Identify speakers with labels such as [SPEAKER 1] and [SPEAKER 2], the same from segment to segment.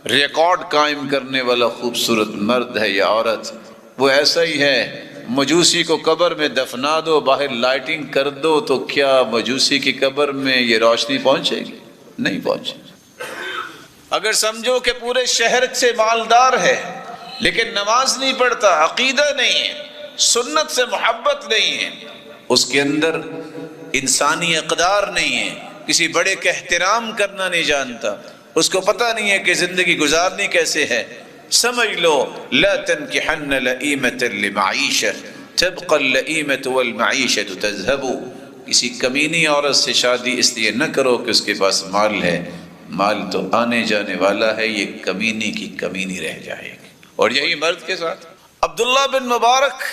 [SPEAKER 1] Record قائم کرنے والا خوبصورت مرد ہے یا عورت، وہ ایسا ہی ہے۔ مجوسی کو قبر میں دفنا دو، باہر لائٹنگ کر دو، تو کیا مجوسی کی قبر میں یہ روشنی پہنچے گی؟ نہیں پہنچے گی۔ اگر سمجھو کہ پورے شہر سے مالدار ہے لیکن نماز نہیں پڑھتا، عقیدہ نہیں ہے، سنت سے محبت نہیں ہے، اس کے اندر انسانی اقدار نہیں ہے، کسی بڑے کا احترام کرنا نہیں جانتا، اس کو پتہ نہیں ہے کہ زندگی گزارنی کیسے ہے، سمجھ لو لا تنکحن لئیمۃ لمعیشہ تبقى اللئیمۃ والمعیشۃ تذہب، کسی کمینی عورت سے شادی اس لیے نہ کرو کہ اس کے پاس مال ہے، مال تو آنے جانے والا ہے، یہ کمینی کی کمینی رہ جائے گی۔ اور یہی مرد کے ساتھ عبداللہ بن مبارک،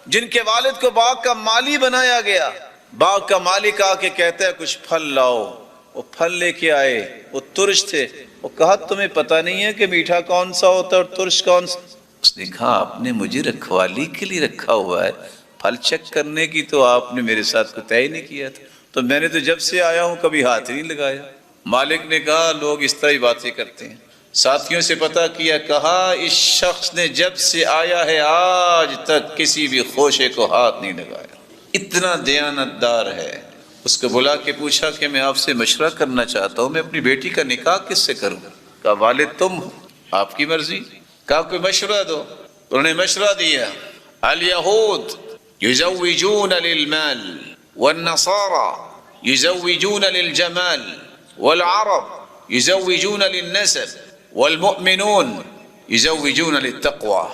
[SPEAKER 1] جن کے والد کو باغ کا مالی بنایا گیا، باغ کا مالک آ کے کہتا ہے کچھ پھل لاؤ، وہ پھل لے کے آئے، وہ ترش تھے، وہ کہا تمہیں پتہ نہیں ہے کہ میٹھا کون سا ہوتا ہے اور ترش کون سا؟ اس نے کہا آپ نے مجھے رکھوالی کے لیے رکھا ہوا ہے، پھل چیک کرنے کی تو آپ نے میرے ساتھ کوئی طے نہیں کیا تھا، تو میں نے تو جب سے آیا ہوں کبھی ہاتھ نہیں لگایا۔ مالک نے کہا لوگ اس طرح ہی باتیں کرتے ہیں، ساتھیوں سے پتہ کیا، کہا اس شخص نے جب سے آیا ہے آج تک کسی بھی خوشے کو ہاتھ نہیں لگایا، اتنا دیانتدار ہے۔ اس کو بلا کے پوچھا کہ میں آپ سے مشورہ کرنا چاہتا ہوں، میں اپنی بیٹی کا نکاح کس سے کروں؟ کہا والد تم ہو، آپ کی مرضی۔ کہا کوئی مشورہ دو۔ انہوں نے مشورہ دیا، الیہود یزوجون للمال والنصارى یزوجون للجمال والعرب یزوجون للنسب والمؤمنون یزوجون للتقوى۔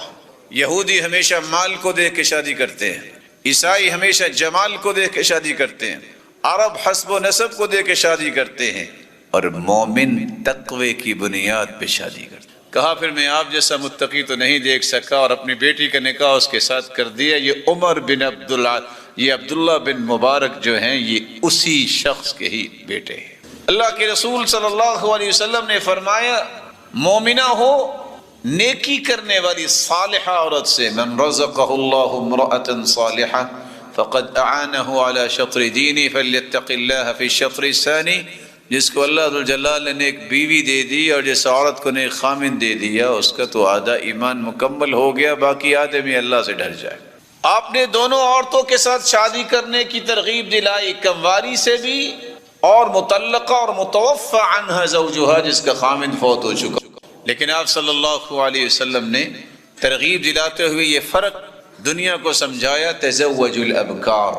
[SPEAKER 1] یہودی ہمیشہ مال کو دیکھ کے شادی کرتے ہیں، عیسائی ہمیشہ جمال کو دیکھ کے شادی کرتے ہیں، عرب حسب و نسب کو دیکھ کے شادی کرتے ہیں، اور مومن تقوی کی بنیاد پہ شادی کرتے ہیں۔ کہا پھر میں آپ جیسا متقی تو نہیں دیکھ سکا، اور اپنی بیٹی کا نکاح اس کے ساتھ کر دیا۔ یہ عمر بن عبداللہ بن مبارک جو ہیں یہ اسی شخص کے ہی بیٹے ہیں۔ اللہ کے رسول صلی اللہ علیہ وسلم نے فرمایا مومنہ ہو نیکی کرنے والی صالحہ عورت سے، من رزقہ اللہ امرأة صالحہ فقد اعانہ علی شطر دینی فلیتق اللہ فی الشطر الثانی، جس کو اللہ ذوالجلال نے ایک بیوی دے دی اور جس عورت کو نے ایک خامن دے دیا، اس کا تو آدھا ایمان مکمل ہو گیا، باقی آدھے میں اللہ سے ڈر جائے۔ آپ نے دونوں عورتوں کے ساتھ شادی کرنے کی ترغیب دلائی، کمواری سے بھی اور مطلقہ اور متوفی عنہا زوجہا جس کا خامن فوت ہو چکا۔ لیکن آپ صلی اللہ علیہ وسلم نے ترغیب دلاتے ہوئے یہ فرق دنیا کو سمجھایا، تزوجوا الابکار،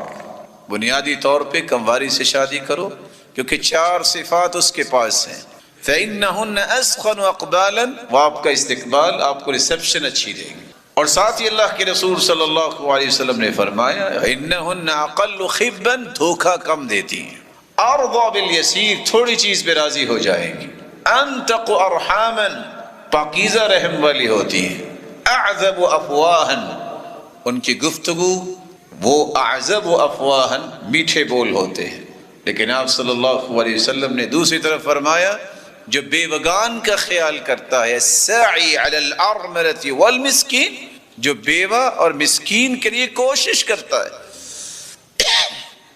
[SPEAKER 1] بنیادی طور پہ کمواری سے شادی کرو، کیونکہ 4 صفات اس کے پاس ہیں، فإنہن اسخن اقبالا، وہ آپ کا استقبال، آپ کو ریسپشن اچھی دے گی، اور ساتھ ہی اللہ کے رسول صلی اللہ علیہ وسلم نے فرمایا انہن اقل خبا، دھوکہ کم دیتی ہیں، ارضى بالیسیر، تھوڑی چیز پہ راضی ہو جائیں گی، انتق ارحاما، پاکیزہ رحم والی ہوتی ہیں، اعذب افواہا، ان کی گفتگو وہ اعذب افواہا، میٹھے بول ہوتے ہیں۔ لیکن آپ صلی اللہ علیہ وسلم نے دوسری طرف فرمایا جو بیوگان کا خیال کرتا ہے، ساعی علی الارملۃ والمسکین، جو بیوہ اور مسکین کے لیے کوشش کرتا ہے،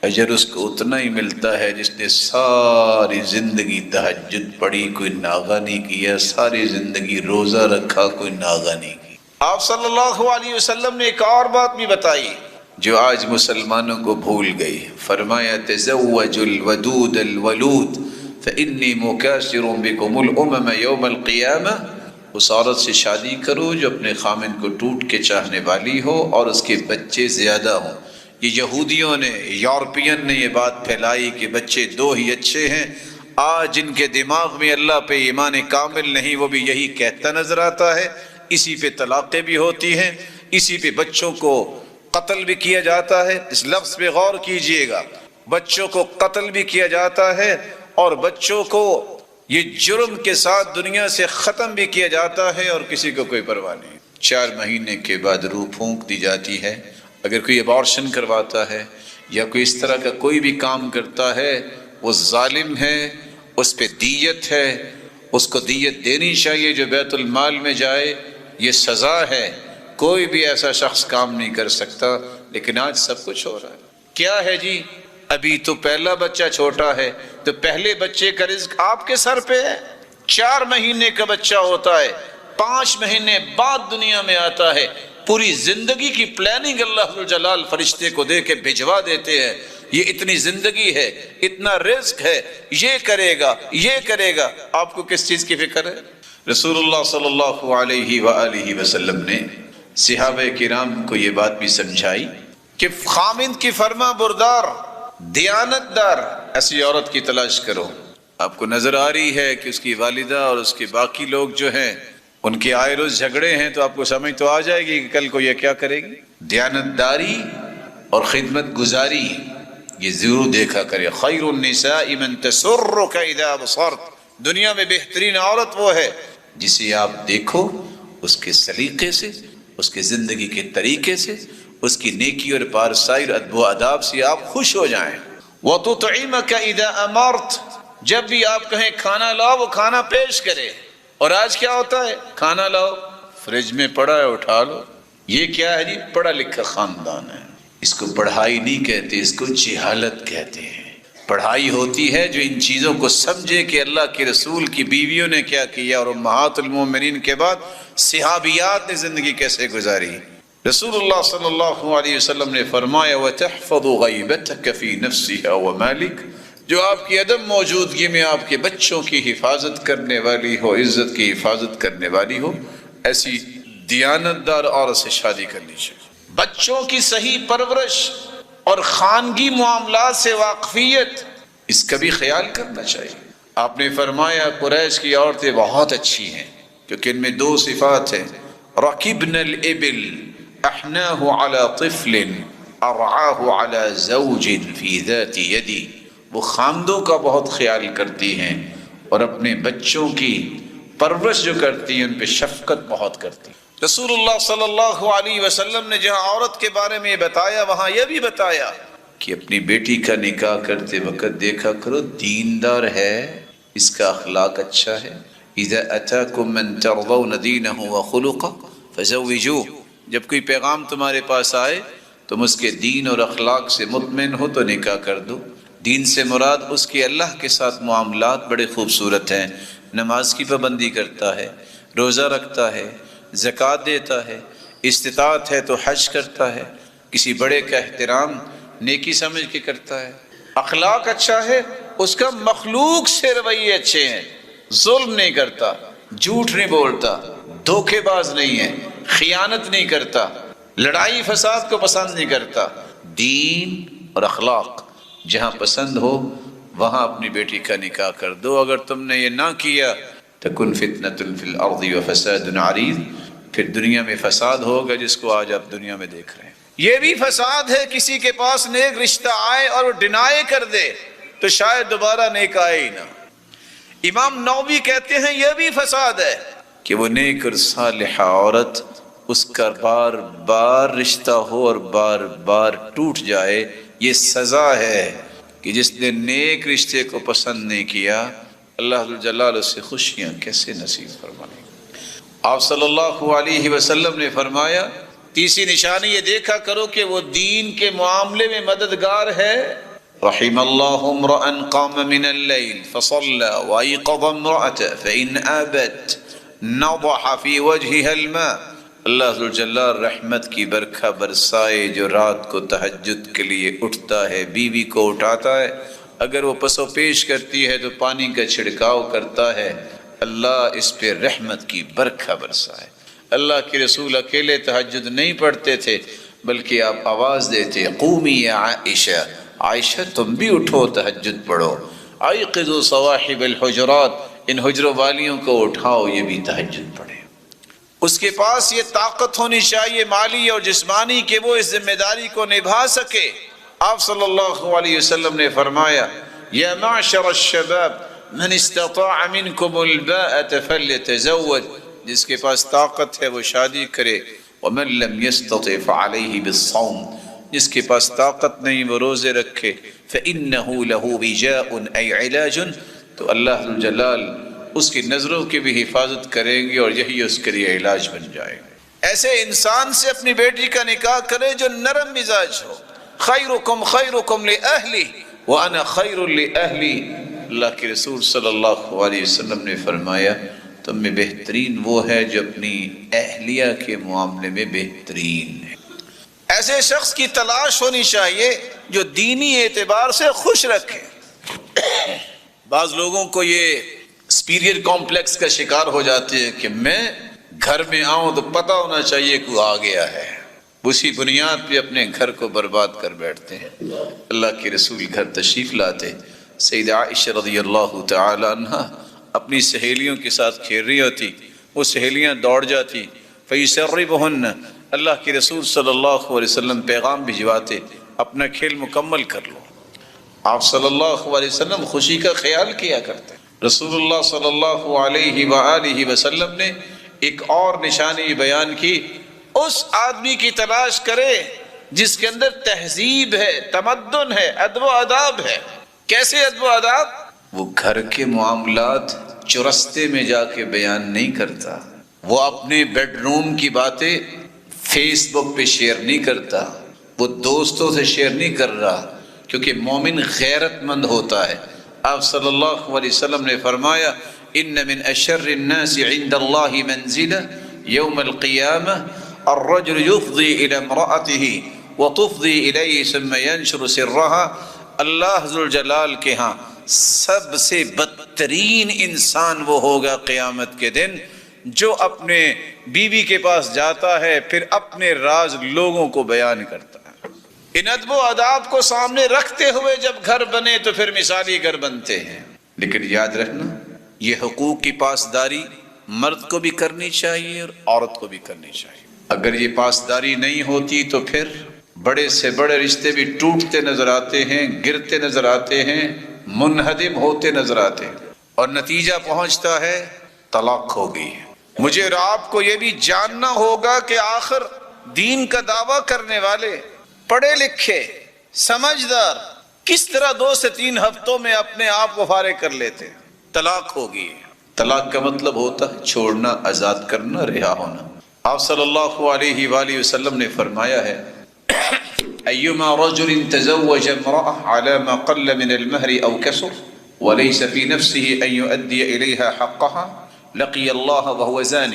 [SPEAKER 1] اجر اس کو اتنا ہی ملتا ہے جس نے ساری زندگی تہجد پڑھی کوئی ناغہ نہیں کیا، ساری زندگی روزہ رکھا کوئی ناغہ نہیں کی۔ آپ صلی اللہ علیہ وسلم نے ایک اور بات بھی بتائی جو آج مسلمانوں کو بھول گئی، فرمایا تزوجوا الودود الولود فإنی مکاثر بکم الامم یوم القیامہ، اس عورت سے شادی کرو جو اپنے خامن کو ٹوٹ کے چاہنے والی ہو اور اس کے بچے زیادہ ہوں۔ یہ یہودیوں نے، یورپین نے یہ بات پھیلائی کہ بچے 2 ہی اچھے ہیں، آج جن کے دماغ میں اللہ پہ ایمان کامل نہیں وہ بھی یہی کہتا نظر آتا ہے، اسی پہ طلاقیں بھی ہوتی ہیں، اسی پہ بچوں کو قتل بھی کیا جاتا ہے۔ اس لفظ پہ غور کیجئے گا، بچوں کو قتل بھی کیا جاتا ہے اور بچوں کو یہ جرم کے ساتھ دنیا سے ختم بھی کیا جاتا ہے اور کسی کو کوئی پرواہ نہیں۔ 4 مہینے کے بعد روح پھونک دی جاتی ہے۔ اگر کوئی ابارشن کرواتا ہے یا کوئی اس طرح کا کوئی بھی کام کرتا ہے وہ ظالم ہے، اس پہ دیت ہے، اس کو دیت دینی چاہیے جو بیت المال میں جائے، یہ سزا ہے، کوئی بھی ایسا شخص کام نہیں کر سکتا۔ لیکن آج سب کچھ ہو رہا ہے، کیا ہے جی؟ ابھی تو پہلا بچہ چھوٹا ہے تو پہلے بچے کا رزق آپ کے سر پہ ہے، 4 مہینے کا بچہ ہوتا ہے، 5 مہینے بعد دنیا میں آتا ہے، پوری زندگی کی پلاننگ اللہ جلال فرشتے کو دے کے بھجوا دیتے ہیں، یہ اتنی زندگی ہے، اتنا رزق ہے، یہ کرے گا یہ کرے گا۔ آپ کو کس چیز کی فکر ہے؟ رسول اللہ صلی اللہ علیہ وآلہ وسلم نے صحابہ کرام کو یہ بات بھی سمجھائی کہ خامند کی فرما بردار، دیانت دار ایسی عورت کی تلاش کرو۔ آپ کو نظر آ رہی ہے کہ اس کی والدہ اور اس کے باقی لوگ جو ہیں ان کے آئے روز جھگڑے ہیں، تو آپ کو سمجھ تو آ جائے گی کہ کل کو یہ کیا کرے گی۔ دیانت داری اور خدمت گزاری یہ ضرور دیکھا کرے۔ خیر النساء من تسرک اذا بصرت، دنیا میں بہترین عورت وہ ہے جسے آپ دیکھو اس کے سلیقے سے، اس کے زندگی کے طریقے سے، اس کی نیکی اور پارسائی اور ادب و آداب سے آپ خوش ہو جائیں۔ وَتُطْعِمَكَ إِذَا أَمَرْتَ، جب بھی آپ کہیں کھانا لاؤ وہ کھانا پیش کرے۔ اور آج کیا ہوتا ہے؟ کھانا لاؤ، فریج میں پڑا ہے اٹھا لو۔ یہ کیا ہے جی؟ پڑھا لکھا خاندان ہے۔ اس کو پڑھائی نہیں کہتے، اس کو جہالت کہتے ہیں۔ پڑھائی ہوتی ہے جو ان چیزوں کو سمجھے کہ اللہ کے رسول کی بیویوں نے کیا کیا اور امہات المومنین کے بعد صحابیات نے زندگی کیسے گزاری۔ رسول اللہ صلی اللہ علیہ وسلم نے فرمایا وَتَحْفَظُ غَيْبَتَكَ فِي نَفْسِهَا وَمَالِكَ، جو آپ کی عدم موجودگی میں آپ کے بچوں کی حفاظت کرنے والی ہو، عزت کی حفاظت کرنے والی ہو، ایسی دیانت دار عورت سے شادی کرنی چاہیے۔ بچوں کی صحیح پرورش اور خانگی معاملات سے واقفیت، اس کا بھی خیال کرنا چاہیے۔ آپ نے فرمایا قریش کی عورتیں بہت اچھی ہیں کیونکہ ان میں 2 صفات ہیں، رَكِبْنَ الْإِبِلْ أَحْنَاهُ عَلَى طِفْلٍ أَرْعَاهُ عَلَى زَوْجٍ فِي ذَاتِ يَدِي، وہ خامدوں کا بہت خیال کرتی ہیں اور اپنے بچوں کی پرورش جو کرتی ہیں ان پہ شفقت بہت کرتی ہیں۔ رسول اللہ صلی اللہ علیہ وسلم نے جہاں عورت کے بارے میں بتایا وہاں یہ بھی بتایا کہ اپنی بیٹی کا نکاح کرتے وقت دیکھا کرو دیندار ہے، اس کا اخلاق اچھا ہے۔ اذا اتاکم من ترضون دینہ وخلقہ فزوجوہ، جب کوئی پیغام تمہارے پاس آئے تم اس کے دین اور اخلاق سے مطمئن ہو تو نکاح کر دو۔ دین سے مراد اس کے اللہ کے ساتھ معاملات بڑے خوبصورت ہیں، نماز کی پابندی کرتا ہے، روزہ رکھتا ہے، زکوٰۃ دیتا ہے، استطاعت ہے تو حج کرتا ہے، کسی بڑے کا احترام نیکی سمجھ کے کرتا ہے، اخلاق اچھا ہے، اس کا مخلوق سے رویے اچھے ہیں، ظلم نہیں کرتا، جھوٹ نہیں بولتا، دھوکے باز نہیں ہے، خیانت نہیں کرتا، لڑائی فساد کو پسند نہیں کرتا۔ دین اور اخلاق جہاں پسند ہو وہاں اپنی بیٹی کا نکاح کر دو۔ اگر تم نے یہ نہ کیا تکن فتنۃ فی الارض وفساد عریض، پھر دنیا میں فساد ہوگا جس کو آج آپ دنیا میں دیکھ رہے ہیں۔ یہ بھی فساد ہے کسی کے پاس نیک رشتہ آئے اور وہ ڈینائی کر دے تو شاید دوبارہ نیک آئے ہی نہ۔ امام نووی کہتے ہیں یہ بھی فساد ہے کہ وہ نیک اور صالحہ عورت اس کا بار بار رشتہ ہو اور بار بار ٹوٹ جائے، یہ سزا ہے کہ جس نے نیک رشتے کو پسند نہیں کیا اللہ جلال اس سے خوشیاں کیسے نصیب فرمائے۔ آپ صلی اللہ علیہ وسلم نے فرمایا تیسری نشانی یہ دیکھا کرو کہ وہ دین کے معاملے میں مددگار ہے۔ رحم اللہ امرأ قام من اللیل فصلى وایقظ امرأته فإن آبت نضح في وجهها الماء، اللہ ذوالجلال رحمت کی برکھا برسائے جو رات کو تہجد کے لیے اٹھتا ہے، بیوی کو اٹھاتا ہے، اگر وہ پسو پیش کرتی ہے تو پانی کا چھڑکاؤ کرتا ہے، اللہ اس پہ رحمت کی برکھا برسائے۔ اللہ کے رسول اکیلے تہجد نہیں پڑھتے تھے بلکہ آپ آواز دیتے قومی یا عائشہ، عائشہ تم بھی اٹھو تہجد پڑھو، ایقظوا صواحب الحجرات، ان حجروں والیوں کو اٹھاؤ یہ بھی تہجد پڑھے۔ اس کے پاس یہ طاقت ہونی چاہیے مالی اور جسمانی کہ وہ اس ذمہ داری کو نبھا سکے۔ آپ صلی اللہ علیہ وسلم نے فرمایا یا معشر الشباب من استطاع منکم الباءة فلیتزوج، جس کے پاس طاقت ہے وہ شادی کرے، ومن لم يستطع فعلیہ بالصوم، جس کے پاس طاقت نہیں وہ روزے رکھے، فإنہ لہ وجاء أي علاج، تو اللہ جلال اس کی نظروں کی بھی حفاظت کریں گے اور یہی اس کے لیے علاج بن جائے گا۔ ایسے انسان سے اپنی بیٹی کا نکاح کرے جو نرم مزاج ہو۔ خیرکم خیرکم لأہلی وأنا خیر لأہلی، اللہ کے رسول صلی اللہ علیہ وسلم نے فرمایا تم میں بہترین وہ ہے جو اپنی اہلیہ کے معاملے میں بہترین ہے۔ ایسے شخص کی تلاش ہونی چاہیے جو دینی اعتبار سے خوش رکھے۔ بعض لوگوں کو یہ سپیریئر کمپلیکس کا شکار ہو جاتے ہیں کہ میں گھر میں آؤں تو پتہ ہونا چاہیے کوئی آ گیا ہے، اسی بنیاد پہ اپنے گھر کو برباد کر بیٹھتے ہیں۔ اللہ کے رسول گھر تشریف لاتے، سیدہ عائشہ رضی اللہ تعالی عنہ اپنی سہیلیوں کے ساتھ کھیل رہی ہوتی، وہ سہیلیاں دوڑ جاتی، فَيُسَرِّبُهُنَّ، اللہ کے رسول صلی اللہ علیہ وسلم پیغام بھجواتے اپنا کھیل مکمل کر لو۔ آپ صلی اللہ علیہ وسلم خوشی کا خیال کیا کرتے۔ رسول اللہ صلی اللہ علیہ وآلہ وسلم نے ایک اور نشانی بیان کی، اس آدمی کی تلاش کرے جس کے اندر تہذیب ہے، تمدن ہے، ادب و آداب ہے۔ کیسے ادب و آداب؟ وہ گھر کے معاملات چرستے میں جا کے بیان نہیں کرتا، وہ اپنے بیڈ روم کی باتیں فیس بک پہ شیئر نہیں کرتا، وہ دوستوں سے شیئر نہیں کر رہا، کیونکہ مومن غیرت مند ہوتا ہے۔ آپ صلی اللہ علیہ وسلم نے فرمایا ان من اشر الناس عند اللہ منزلہ یوم القیامہ الرجل یفضی الى امرأته وتفضی الیہ ثم ینشر سرها۔ اللہ ذوالجلال کے ہاں سب سے بدترین انسان وہ ہوگا قیامت کے دن جو اپنے بیوی کے پاس جاتا ہے پھر اپنے راز لوگوں کو بیان کرتا ہے۔ ان ادب و آداب کو سامنے رکھتے ہوئے جب گھر بنے تو پھر مثالی گھر بنتے ہیں۔ لیکن یاد رکھنا یہ حقوق کی پاسداری مرد کو بھی کرنی چاہیے اور عورت کو بھی کرنی چاہیے۔ اگر یہ پاسداری نہیں ہوتی تو پھر بڑے سے بڑے رشتے بھی ٹوٹتے نظر آتے ہیں، گرتے نظر آتے ہیں، منہدم ہوتے نظر آتے ہیں، اور نتیجہ پہنچتا ہے طلاق ہو گئی ہے۔ مجھے اور آپ کو یہ بھی جاننا ہوگا کہ آخر دین کا دعویٰ کرنے والے پڑھے لکھے سمجھدار کس طرح 2 سے 3 ہفتوں میں اپنے آپ کو فارغ کر لیتے ہیں۔ طلاق ہوگی۔ طلاق کا مطلب ہوتا ہے چھوڑنا، آزاد کرنا، رہا ہونا۔ آپ صلی اللہ علیہ وآلہ وسلم نے فرمایا ہے ایما رجل تزوج امرأة على ما قل من المہر او کسر وليس في نفسه ان يؤدي اليها حقها لقي اللہ وهو زان۔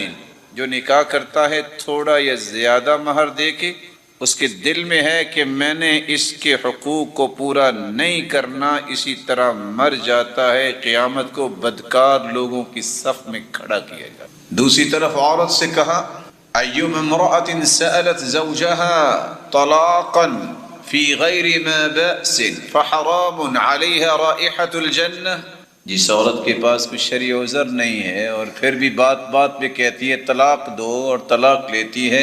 [SPEAKER 1] جو نکاح کرتا ہے تھوڑا یا زیادہ مہر دے کے، اس کے دل میں ہے کہ میں نے اس کے حقوق کو پورا نہیں کرنا، اسی طرح مر جاتا ہے، قیامت کو بدکار لوگوں کی صف میں کھڑا کیا جاتا۔ دوسری طرف عورت سے کہا ایما امرأة سألت زوجها طلاقا في غیر ما بأس فحرام عليها رائحة الجنة۔ جس عورت کے پاس کوئی شرعی عذر نہیں ہے اور پھر بھی بات بات پہ کہتی ہے طلاق دو اور طلاق لیتی ہے،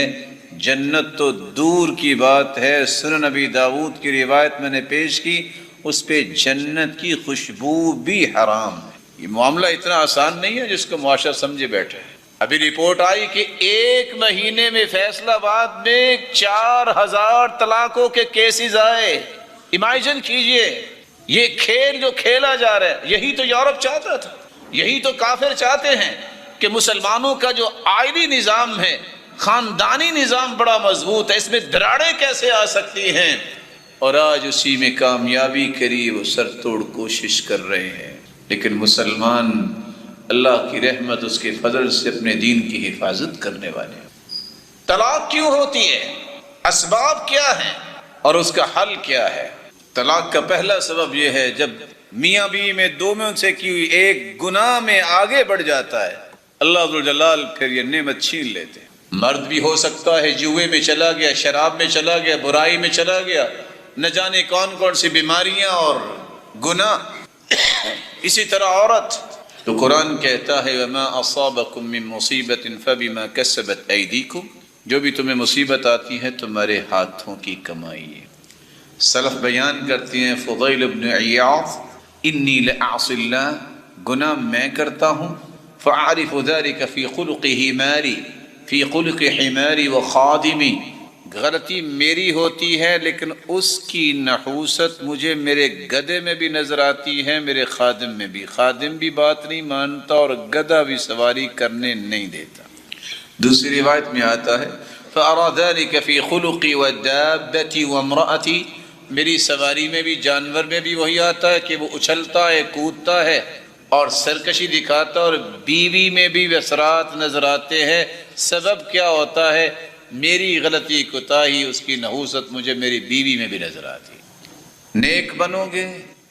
[SPEAKER 1] جنت تو دور کی بات ہے۔ سنن نبی داؤد کی روایت میں نے پیش کی، اس پہ جنت کی خوشبو بھی حرام ہے۔ یہ معاملہ اتنا آسان نہیں ہے جس کو معاشرہ سمجھے بیٹھے۔ ابھی رپورٹ آئی کہ 1 مہینے میں فیصل آباد میں 4000 طلاقوں کے کیسز آئے۔ امیجن کیجئے یہ کھیل جو کھیلا جا رہا ہے، یہی تو یورپ چاہتا تھا، یہی تو کافر چاہتے ہیں کہ مسلمانوں کا جو آئلی نظام ہے، خاندانی نظام بڑا مضبوط ہے، اس میں دراڑیں کیسے آ سکتی ہیں، اور آج اسی میں کامیابی کری وہ سر توڑ کوشش کر رہے ہیں۔ لیکن مسلمان اللہ کی رحمت اس کے فضل سے اپنے دین کی حفاظت کرنے والے ہیں۔ طلاق کیوں ہوتی ہے؟ اسباب کیا ہیں اور اس کا حل کیا ہے؟ طلاق کا پہلا سبب یہ ہے جب میاں بیوی میں دو میں ان سے کی ہوئی ایک گناہ میں آگے بڑھ جاتا ہے، اللہ ذوالجلال پھر یہ نعمت چھین لیتے ہیں۔ مرد بھی ہو سکتا ہے جوئے میں چلا گیا، شراب میں چلا گیا، برائی میں چلا گیا، نہ جانے کون کون سی بیماریاں اور گناہ۔ اسی طرح عورت، تو قرآن کہتا ہے وَمَا أَصَابَكُم مِّن مُّصِيبَةٍ فَبِمَا كَسَبَتْ أَيْدِيكُمْ، جو بھی تمہیں مصیبت آتی ہے تمہارے ہاتھوں کی کمائی ہے۔ سلف بیان کرتے ہیں فضیل بن عیاض انی لأعصی اللہ، گناہ میں کرتا ہوں، فأعرف ذلك فی خلق حماری، فی خلق حماری و خادمی، غلطی میری ہوتی ہے لیکن اس کی نحوست مجھے میرے گدھے میں بھی نظر آتی ہے، میرے خادم میں بھی۔ خادم بھی بات نہیں مانتا اور گدھا بھی سواری کرنے نہیں دیتا۔ دوسری روایت میں آتا ہے فأرى ذلك في خلقي ودابتي وامرأتي میری سواری میں بھی جانور میں بھی وہی آتا ہے کہ وہ اچھلتا ہے کودتا ہے اور سرکشی دکھاتا ہے، اور بیوی میں بھی وسرات نظر آتے ہیں۔ سبب کیا ہوتا ہے؟ میری غلطی کوتاہی، اس کی نحوست مجھے میری بیوی میں بھی نظر آتی ہے۔ نیک بنو گے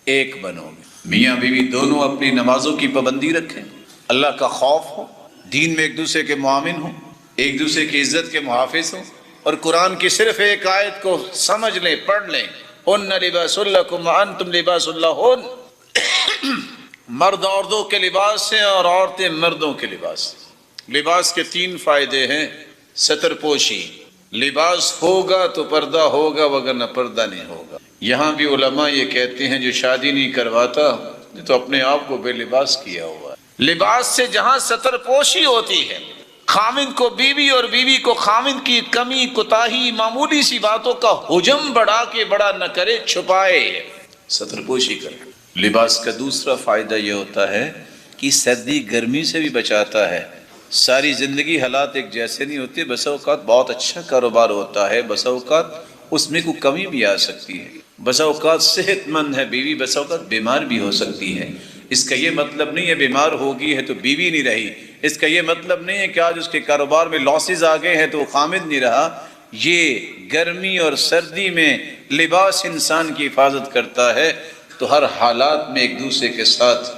[SPEAKER 1] ایک بنو گے، میاں بیوی دونوں اپنی نمازوں کی پابندی رکھیں، اللہ کا خوف ہو، دین میں ایک دوسرے کے معاون ہوں، ایک دوسرے کی عزت کے محافظ ہوں، اور قرآن کی صرف ایک آیت کو سمجھ لیں، پڑھ لیں، ہن لباس لکم وانتم لباس لہن۔ مرد عورتوں کے لباس ہیں اور عورتیں مردوں کے لباس ہیں۔ لباس کے 3 فائدے ہیں۔ ستر پوشی، لباس ہوگا تو پردہ ہوگا، وگرنہ پردہ نہیں ہوگا۔ یہاں بھی علماء یہ کہتے ہیں جو شادی نہیں کرواتا یہ تو اپنے آپ کو بے لباس کیا ہوا ہے۔ لباس سے جہاں ستر پوشی ہوتی ہے، خامند کو بیوی اور بیوی کو خامند کی کمی کوتاہی معمولی سی باتوں کا حجم بڑھا کے بڑا نہ کرے، چھپائے، ستر پوشی کرے۔ لباس کا دوسرا فائدہ یہ ہوتا ہے کہ سردی گرمی سے بھی بچاتا ہے۔ ساری زندگی حالات ایک جیسے نہیں ہوتے، بسا اوقات بہت اچھا کاروبار ہوتا ہے، بسا اوقات اس میں کوئی کمی بھی آ سکتی ہے، بسا اوقات صحت مند ہے بیوی، بسا اوقات بیمار بھی ہو سکتی ہے۔ اس کا یہ مطلب نہیں ہے بیمار ہوگی ہے تو بیوی نہیں رہی، اس کا یہ مطلب نہیں ہے کہ آج اس کے کاروبار میں لاسز آ گئے ہیں تو وہ خامد نہیں رہا۔ یہ گرمی اور سردی میں لباس انسان کی حفاظت کرتا ہے، تو ہر حالات میں ایک دوسرے کے ساتھ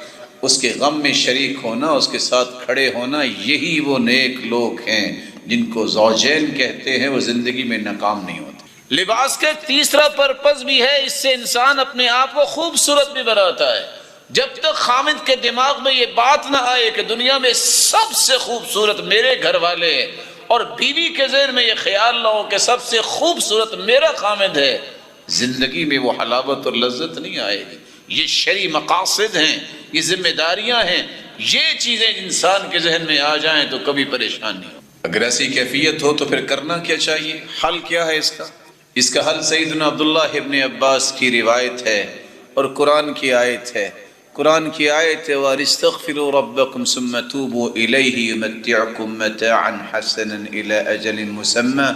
[SPEAKER 1] اس کے غم میں شریک ہونا، اس کے ساتھ کھڑے ہونا، یہی وہ نیک لوگ ہیں جن کو زوجین کہتے ہیں، وہ زندگی میں ناکام نہیں ہوتے۔ لباس کا ایک تیسرا پرپس بھی ہے، اس سے انسان اپنے آپ کو خوبصورت بھی بناتا ہے۔ جب تک خامد کے دماغ میں یہ بات نہ آئے کہ دنیا میں سب سے خوبصورت میرے گھر والے ہیں، اور بیوی کے ذہن میں یہ خیال نہ ہو کہ سب سے خوبصورت میرا خامد ہے، زندگی میں وہ حلاوت اور لذت نہیں آئے گی۔ یہ شرعی مقاصد ہیں، یہ ذمہ داریاں ہیں، یہ چیزیں انسان کے ذہن میں آ جائیں تو کبھی پریشان نہیں ہو۔ اگر ایسی کیفیت ہو تو پھر کرنا کیا چاہیے؟ حل کیا ہے اس کا؟ اس کا حل سیدنا عبداللہ ابن عباس کی روایت ہے اور قرآن کی آیت ہے۔ قرآن کی آیت ہے وَاسْتَغْفِرُوا رَبَّكُمْ ثُمَّ تُوبُوا إِلَيْهِ يُمَتِّعْكُمْ مَتَاعًا حَسَنًا إِلَى أَجَلٍ مُّسَمًّى۔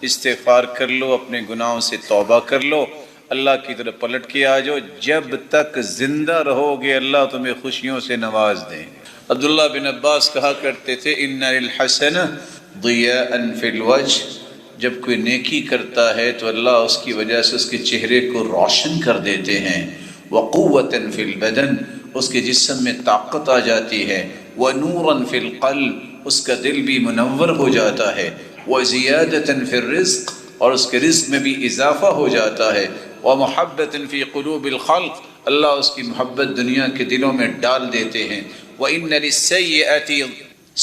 [SPEAKER 1] استغفار کر لو، اپنے گناہوں سے توبہ کر لو، اللہ کی طرف پلٹ کے آ جاؤ، جب تک زندہ رہو گے اللہ تمہیں خوشیوں سے نواز دیں گے۔ عبداللہ بن عباس کہا کرتے تھے اِنَّ لِلْحَسَنَةِ ضِيَاءً فِي الْوَجْهِ، جب کوئی نیکی کرتا ہے تو اللہ اس کی وجہ سے اس کے چہرے کو روشن کر دیتے ہیں۔ وَقُوَّةً فِي الْبَدَنِ، اس کے جسم میں طاقت آ جاتی ہے۔ وَنُورًا فِي الْقَلْبِ، اس کا دل بھی منور ہو جاتا ہے۔ وَزِيَادَةً فِي الرِّزْقِ، اور اس کے رزق میں بھی اضافہ ہو جاتا ہے۔ وَمُحَبَّةً فِي قُلُوبِ الْخَلْقِ، اللہ اس کی محبت دنیا کے دلوں میں ڈال دیتے ہیں۔ وَإِنَّ لِلسَّيِّئَةِ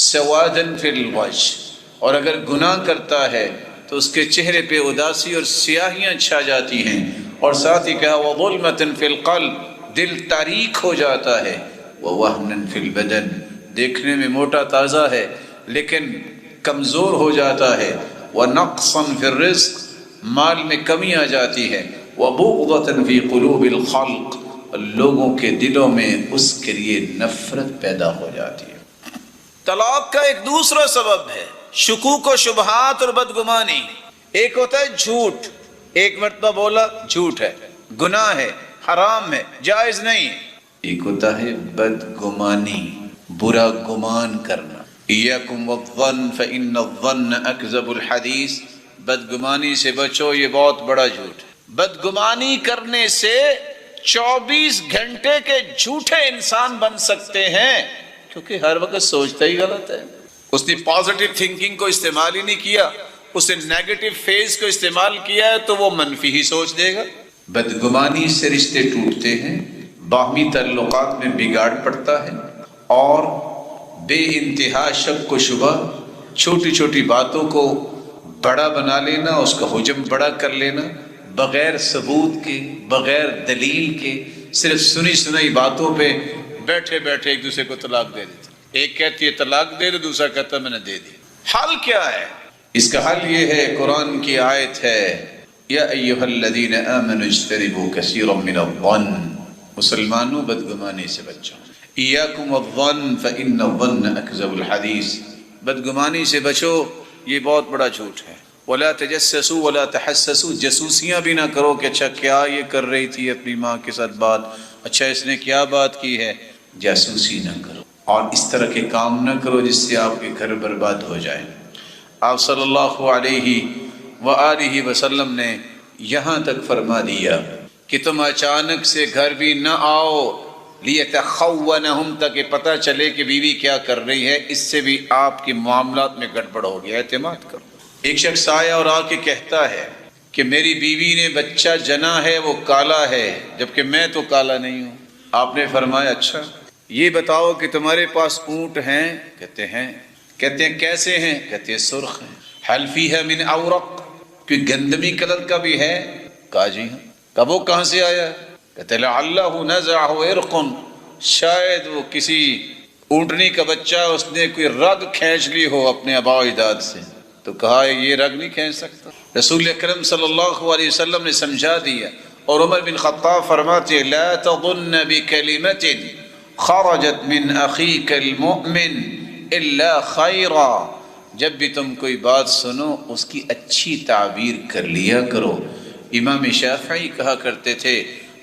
[SPEAKER 1] سَوَادًا فِي الْوَجْهِ، اور اگر گناہ کرتا ہے تو اس کے چہرے پہ اداسی اور سیاہیاں چھا جاتی ہیں، اور ساتھ ہی کہا وَظُلْمَةً فِي الْقَلْبِ، دل تاریک ہو جاتا ہے۔ وَوَهْنًا فِي الْبَدَنِ، دیکھنے میں موٹا تازہ ہے لیکن کمزور ہو جاتا ہے۔ وَنَقْصًا فِي الرِّزْقِ، مال میں کمی آ جاتی ہے۔ وَبُغْضَةً فِي قُلُوبِ الْخَلْقِ، اور لوگوں کے دلوں میں اس کے لیے نفرت پیدا ہو جاتی ہے۔ طلاق کا ایک دوسرا سبب ہے شکوک و شبہات اور بدگمانی۔ ایک ہوتا ہے جھوٹ، ایک مرتبہ بولا جھوٹ ہے، گناہ ہے، حرام ہے، جائز نہیں۔ ایک ہوتا ہے بدگمانی، برا گمان کرنا۔ ایاکم والظن فإن الظن اکذب الحدیث، بدگمانی سے بچو، یہ بہت بڑا جھوٹ ہے۔ بدگمانی کرنے سے 24 گھنٹے کے جھوٹے انسان بن سکتے ہیں، کیونکہ ہر وقت سوچتا ہی غلط ہے۔ اس نے پازیٹیو تھنکنگ کو استعمال ہی نہیں کیا، اس نے نیگیٹو فیز کو استعمال کیا ہے تو وہ منفی ہی سوچ دے گا۔ بدگمانی سے رشتے ٹوٹتے ہیں، باہمی تعلقات میں بگاڑ پڑتا ہے، اور بے انتہا شک و شبہ، چھوٹی چھوٹی باتوں کو بڑا بنا لینا، اس کا حجم بڑا کر لینا، بغیر ثبوت کے، بغیر دلیل کے، صرف سنی سنائی باتوں پہ بیٹھے بیٹھے ایک دوسرے کو طلاق دے دیتے۔ ایک کہتی ہے طلاق دے دو، دوسرا کہتا ہے میں نے دے دی۔ حل کیا ہے؟ اس کا حل یہ ہے، قرآن کی آیت ہے یا ایھا الذین آمنوا اجتنبوا کثیرا من الظن، مسلمانوں بدگمانی سے بچو۔ ایاکم الظن فإن الظن اکذب الحدیث، بدگمانی سے بچو، یہ بہت بڑا جھوٹ ہے۔ ولا تجسسوا ولا تحسسوا، جاسوسیاں بھی نہ کرو کہ اچھا کیا یہ کر رہی تھی اپنی ماں کے ساتھ بات، اچھا اس نے کیا بات کی ہے، جاسوسی نہ کرو اور اس طرح کے کام نہ کرو جس سے آپ کے گھر برباد ہو جائے۔ آپ صلی اللہ علیہ وآلہ وسلم نے یہاں تک فرما دیا کہ تم اچانک سے گھر بھی نہ آؤ، لیتخونہم، تاکہ پتہ چلے کہ بیوی کیا کر رہی ہے، اس سے بھی آپ کے معاملات میں گڑبڑ ہو گیا، اعتماد کرو۔ ایک شخص آیا اور آ کے کہتا ہے کہ میری بیوی نے بچہ جنا ہے، وہ کالا ہے، جبکہ میں تو کالا نہیں ہوں۔ آپ نے فرمایا اچھا یہ بتاؤ کہ تمہارے پاس اونٹ ہیں؟ کہتے ہیں۔ کہتے ہیں کیسے ہیں؟ کہتے ہیں سرخ ہیں۔ حل فیہا من اورق، کوئی گندمی کلر کا بھی ہے؟ کہا جی ہاں۔ کب وہ کہاں سے آیا؟ کہتے لعلہ نزعہ عرق، شاید وہ کسی اونٹنی کا بچہ اس نے کوئی رگ کھینچ لی ہو اپنے آباء و اجداد سے۔ تو کہا یہ رگ نہیں کھینچ سکتا۔ رسول اکرم صلی اللہ علیہ وسلم نے سمجھا دیا، اور عمر بن خطاب فرماتے لا تظن بکلمت خرجت من اخیک المؤمن الا خیرا، جب بھی تم کوئی بات سنو اس کی اچھی تعبیر کر لیا کرو۔ امام شافعی کہا کرتے تھے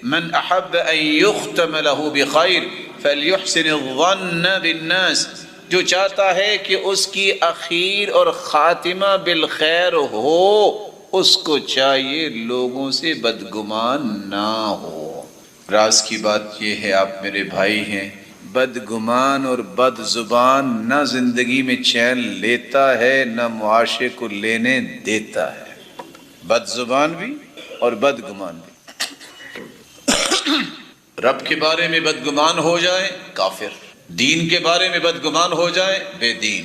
[SPEAKER 1] من احب ان یختم له بخیر فلیحسن الظن بالناس، جو چاہتا ہے کہ اس کی اخیر اور خاتمہ بالخیر ہو، اس کو چاہیے لوگوں سے بدگمان نہ ہو۔ راز کی بات یہ ہے، آپ میرے بھائی ہیں، بدگمان اور بد زبان نہ زندگی میں چین لیتا ہے نہ معاشرے کو لینے دیتا ہے۔ بد زبان بھی اور بدگمان بھی۔ رب کے بارے میں بدگمان ہو جائے کافر، دین کے بارے میں بدگمان ہو جائے بے دین،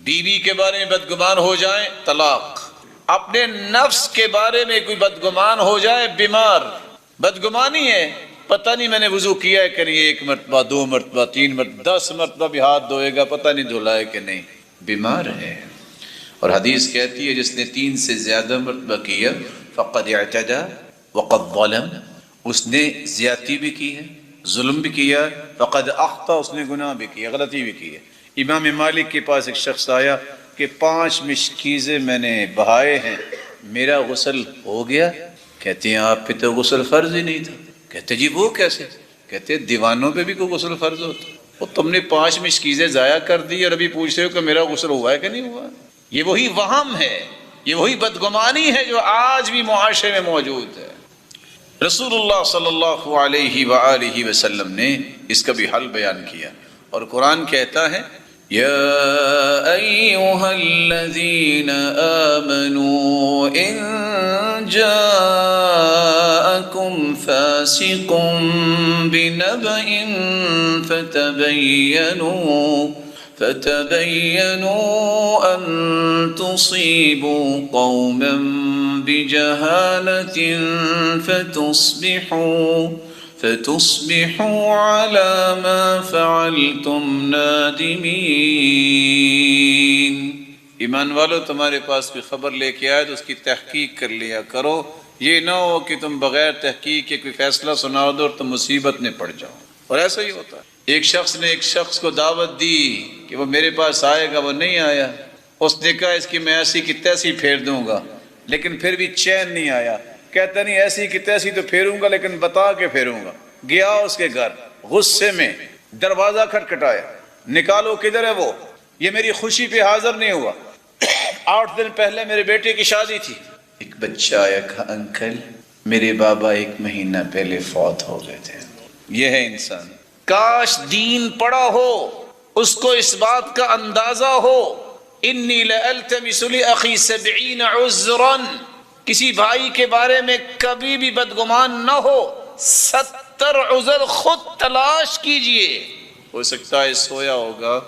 [SPEAKER 1] بیوی کے بارے میں بدگمان ہو جائے طلاق، اپنے نفس کے بارے میں کوئی بدگمان ہو جائے بیمار۔ بدگمانی ہے، پتہ نہیں میں نے وضو کیا ہے کہ نہیں، 1 مرتبہ 2 مرتبہ 3 مرتبہ 10 مرتبہ بھی ہاتھ دھوئے گا، پتہ نہیں دھلا ہے کہ نہیں، بیمار ہے۔ اور حدیث کہتی ہے جس نے 3 سے زیادہ مرتبہ کیا فقد اعتدى وقد ظلم، اس نے زیادتی بھی کی ہے، ظلم بھی کیا، فقد اخطا، اس نے گناہ بھی کیا، غلطی بھی کی ہے۔ امام مالک کے پاس ایک شخص آیا کہ 5 مشکیزیں میں نے بہائے ہیں، میرا غسل ہو گیا؟ کہتے ہیں آپ پہ تو غسل فرض ہی نہیں تھا۔ کہتے جی وہ کیسے؟ کہتے دیوانوں پہ بھی کوئی غسل فرض ہوتا، وہ تم نے 5 مشکیزیں ضائع کر دی اور ابھی پوچھ رہے ہو کہ میرا غسل ہوا ہے کہ نہیں ہوا۔ یہ وہی وہم ہے، یہ وہی بدگمانی ہے جو آج بھی معاشرے میں موجود ہے۔ رسول اللہ صلی اللہ علیہ وآلہ وسلم نے اس کا بھی حل بیان کیا، اور قرآن کہتا ہے یا ایھا الذین آمنوا ان جاءکم فاسق بنبأ فتبينوا أن تصيبوا قوما بجهالة فتصبحوا على ما فعلتم نادمين۔ ایمان والو تمہارے پاس کوئی خبر لے کے آئے تو اس کی تحقیق کر لیا کرو، یہ نہ ہو کہ تم بغیر تحقیق کے کوئی فیصلہ سنا دو اور تم مصیبت میں پڑ جاؤ۔ اور ایسا ہی ہوتا ہے، ایک شخص نے ایک شخص کو دعوت دی کہ وہ میرے پاس آئے گا، وہ نہیں آیا، اس نے کہا اس کی میں ایسی کی تیسی پھیر دوں گا، لیکن پھر بھی چین نہیں آیا، کہتا نہیں ایسی کی تیسی تو پھیروں گا لیکن بتا کے پھیروں گا۔ گیا اس کے گھر، غصے میں دروازہ کھٹکھٹایا، نکالو کدھر ہے وہ، یہ میری خوشی پہ حاضر نہیں ہوا، 8 دن پہلے میرے بیٹے کی شادی تھی۔ ایک بچہ آیا، کہا انکل میرے بابا 1 مہینہ پہلے فوت ہو گئے تھے۔ یہ ہے انسان، کاش دین پڑا ہو، اس کو اس بات کا اندازہ ہو انی لالتمس لاخی 70 عذرا، کسی بھائی کے بارے میں کبھی بھی بدگمان نہ ہو، 70 عذر خود تلاش کیجئے۔ ہو سکتا ہے سویا ہوگا،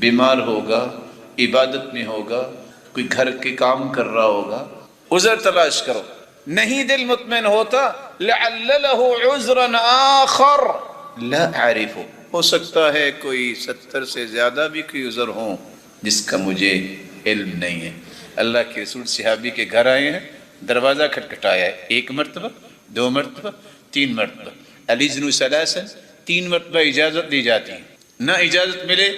[SPEAKER 1] بیمار ہوگا، عبادت میں ہوگا، کوئی گھر کے کام کر رہا ہوگا، عذر تلاش کرو۔ نہیں دل مطمئن ہوتا لعل له عذرا آخر لا اعرف، ہو سکتا ہے کوئی 70 سے زیادہ بھی کوئی عذر ہوں جس کا مجھے علم نہیں ہے۔ اللہ کے رسول صحابی کے گھر آئے ہیں، دروازہ کھٹکھٹایا ہے، 1 مرتبہ 2 مرتبہ 3 مرتبہ، الاذن ثلاثا، 3 مرتبہ اجازت دی جاتی ہے، نہ اجازت ملے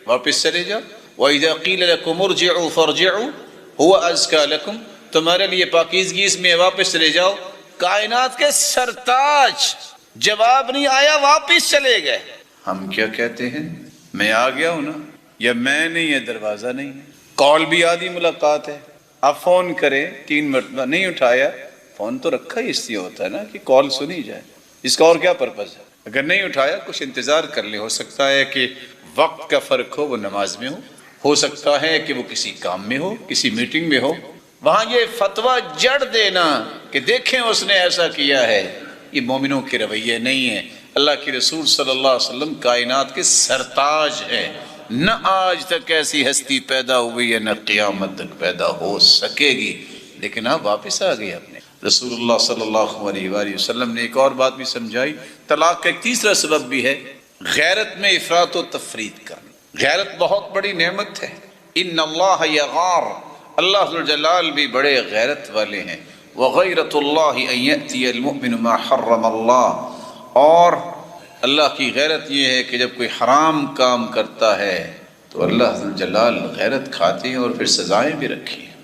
[SPEAKER 1] واپس چلے جاؤ۔ وَإِذَا قِيلَ لَكُمُ ارْجِعُوا فَارْجِعُوا هُوَ أَزْكَىٰ لَكُمْ، تمہارے لیے پاکیزگی اس میں ہے، واپس چلے جاؤ۔ کائنات کے سرتاج، جواب نہیں آیا، واپس چلے گئے۔ ہم کیا کہتے ہیں؟ میں آ گیا ہوں نا، یا میں نہیں ہے، دروازہ نہیں ہے۔ کال بھی آدھی ملاقات ہے، آپ فون کریں 3 مرتبہ نہیں اٹھایا، فون تو رکھا ہی اس لیے ہوتا ہے نا کہ کال سنی جائے، اس کا اور کیا پرپز ہے؟ اگر نہیں اٹھایا کچھ انتظار کر لیں، ہو سکتا ہے کہ وقت کا فرق ہو، وہ نماز میں ہو سکتا ہے کہ وہ کسی کام میں ہو، کسی میٹنگ میں ہو، وہاں یہ فتویٰ جڑ دینا کہ دیکھیں اس نے ایسا کیا ہے، یہ مومنوں کے رویے نہیں ہے۔ اللہ کے رسول صلی اللہ علیہ وسلم کائنات کے سرتاج ہے، نہ آج تک ایسی ہستی پیدا ہوئی ہے، نہ قیامت تک پیدا ہو سکے گی، لیکن آپ واپس آ گئے اپنے۔ رسول اللہ صلی اللہ علیہ وآلہ وسلم نے ایک اور بات بھی سمجھائی، طلاق کا ایک تیسرا سبب بھی ہے غیرت میں افراط و تفریط کرنا۔ غیرت بہت بڑی نعمت ہے، ان اللہ یغار، اللہ ذو الجلال بھی بڑے غیرت والے ہیں۔ وغیرت اللہ ان یأتی المؤمن ما حرم اللہ، اور اللہ کی غیرت یہ ہے کہ جب کوئی حرام کام کرتا ہے تو اللہ ذو الجلال غیرت کھاتے ہیں اور پھر سزائیں بھی رکھی ہیں۔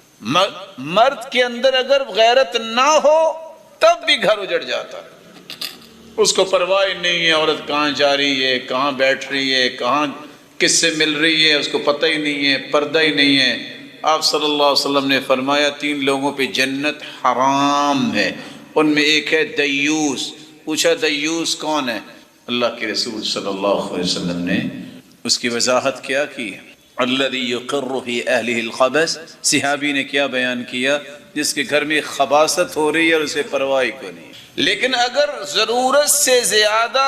[SPEAKER 1] مرد کے اندر اگر غیرت نہ ہو تب بھی گھر اجڑ جاتا ہے، اس کو پرواہ نہیں ہے عورت کہاں جا رہی ہے، کہاں بیٹھ رہی ہے، کہاں کس سے مل رہی ہے، اس کو پتہ ہی نہیں ہے، پردہ ہی نہیں ہے۔ آپ صلی اللہ علیہ وسلم نے فرمایا 3 لوگوں پہ جنت حرام ہے، ان میں ایک ہے دیوس۔ پوچھا دیوس کون ہے؟ اللہ کے رسول صلی اللہ علیہ وسلم نے اس کی وضاحت کیا کی؟ الذی یقر فی اہلہ الخبث، صحابی نے کیا بیان کیا؟ جس کے گھر میں خباثت ہو رہی ہے اور اسے پرواہ کو نہیں۔ لیکن اگر ضرورت سے زیادہ